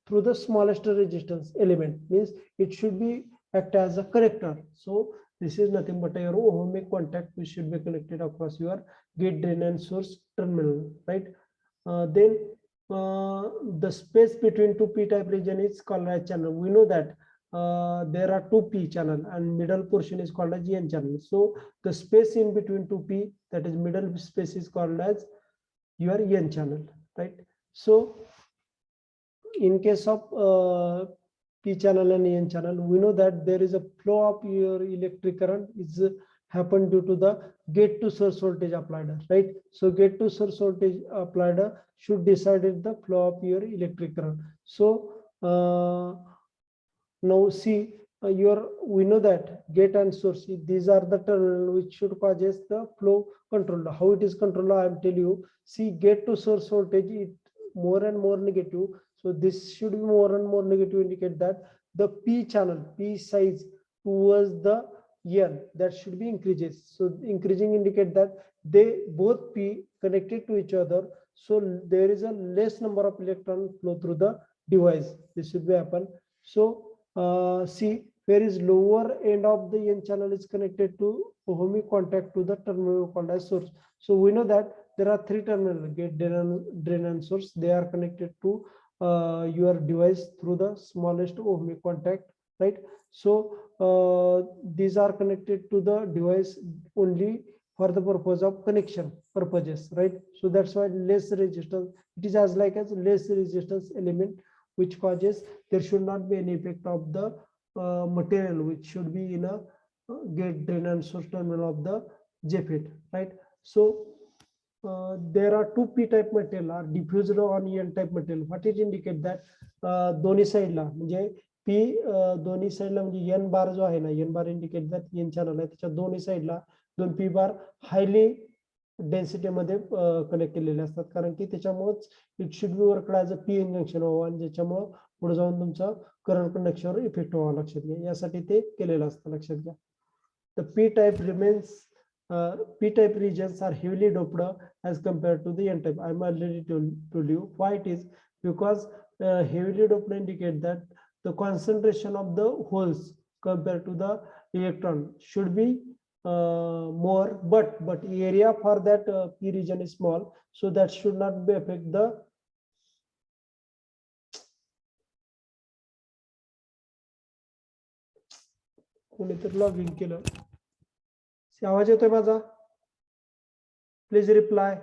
through the smallest resistance element, means it should be act as a connector. So this is nothing but your ohmic contact which should be connected across your gate, drain, and source terminal, right? Then the space between two p-type region is called as channel. We know that there are two p channel and middle portion is called as n channel. So the space in between two p, that is middle space, is called as your n channel, right? So in case of p channel and n channel, we know that there is a flow of your electric current is happen due to the gate to source voltage applied, right? So gate to source voltage applied should decide the flow of your electric current. So now see, we know that gate and source, these are the terminal which should causes the flow control. How it is controlled, I am telling you. See, gate to source voltage, it more and more negative. So this should be more and more negative, indicate that the p channel, p size towards the n, that should be increases. So increasing indicate that they both p connected to each other. So there is a less number of electron flow through the device. This should be happen. So see, where is lower end of the n channel is connected to ohmic contact to the terminal called as source. So we know that there are three terminals, gate, drain, and source. They are connected to your device through the smallest ohmic contact, right? So these are connected to the device only for the purpose of connection purposes, right? So that's why less resistance, it is as like as less resistance element, which causes there should not be any effect of the material which should be in a gate, drain, and source terminal of the JFET, right? So there are two p-type material are diffused on n-type material. What it indicate that दोन्ही साइडला म्हणजे p दोन्ही साइडला म्हणजे n बार जो आहे ना, n bar indicate that n channel आहे, त्याच्या दोन्ही साइडला दोन p बार हायली डेन्सिटी मध्ये कनेक्ट केलेले असतात, कारण की त्याच्यामुळेच it should be worked as a p-n junction व्हावं आणि ज्याच्यामुळे पुढे जाऊन तुमचा करंट कंडक्शनवर इफेक्ट व्हावा, लक्षात घ्या. यासाठी ते केलेलं असतं, लक्षात घ्या. The p-type remains p-type regions are heavily doped as compared to the n-type. I'm already told you why it is, because heavily doped indicate that the concentration of the holes compared to the electron should be more, but area for that p region is small, so that should not be affect the कोणीतरी login केलं. आवाज येतोय माझा? Please reply.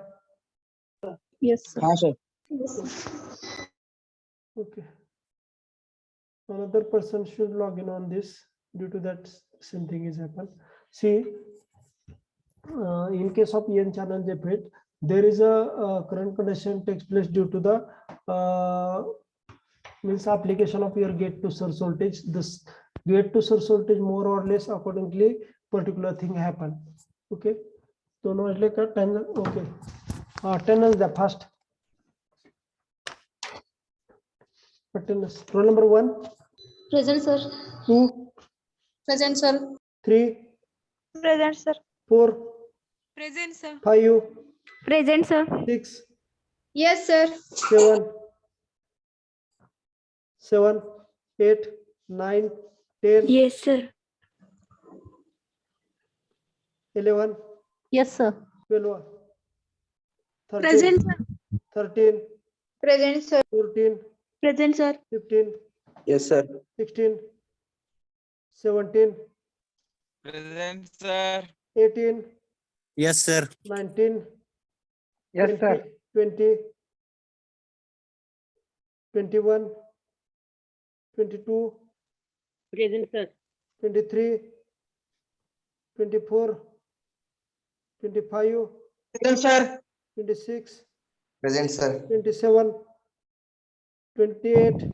Yes, sir. हाँ sir. Yes. Okay. Another person should log in on this. Due to that, same thing is happen. See, in case of n channel JFET, there is a current conduction takes place due to the means application of your gate to source voltage. This gate to source voltage more or less accordingly particular thing happen. Okay. So now like a 10. Okay. Attendance the first. Attendance. Roll number 1. Present, sir. 2. Present, sir. 3. Present, sir. 4. Present, sir. 5. Present, sir. 6. Yes, sir. 7. 8. 9. 10. Yes, sir. 11. Yes, sir. 12. 13. Present, sir. 13, Present, sir. 14, Present, sir. 15, Yes, sir. 16, 17, Present, sir. 18, Yes, sir. 19, Yes, 20, sir. 20, 21, 22, Present, sir. 23, 24, 25, Present, sir. 26, Present, sir. 27, 28,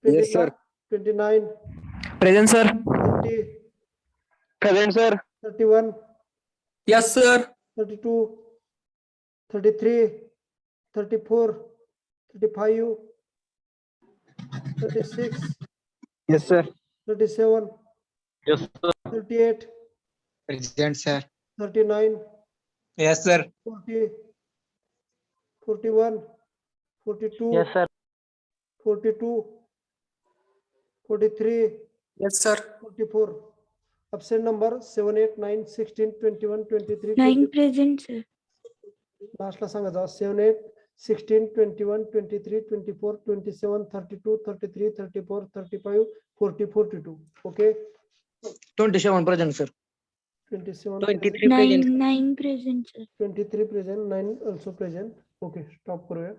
Yes, sir. 29, Present, sir. 30, Present, sir. 31, Yes, sir. 32, 33, 34, 35, 36, Yes, sir. 37, Yes, sir. 38, Present, sir. 39, Yes, sir. 40, 41, 42, Yes, sir. 42, 43, Yes, sir. 44. Absent number 7, 8, 9, 16, 21, 23, 9 20. present, sir. Last ला सांगा 7, 8, 16, 21, 23, 24, 27, 32, 33, 34, 35, 40, 42. Okay. 27 present, sir. 27, 23 present, present. 9 present, sir. 23 present, 9 also present. Okay, stop करूया.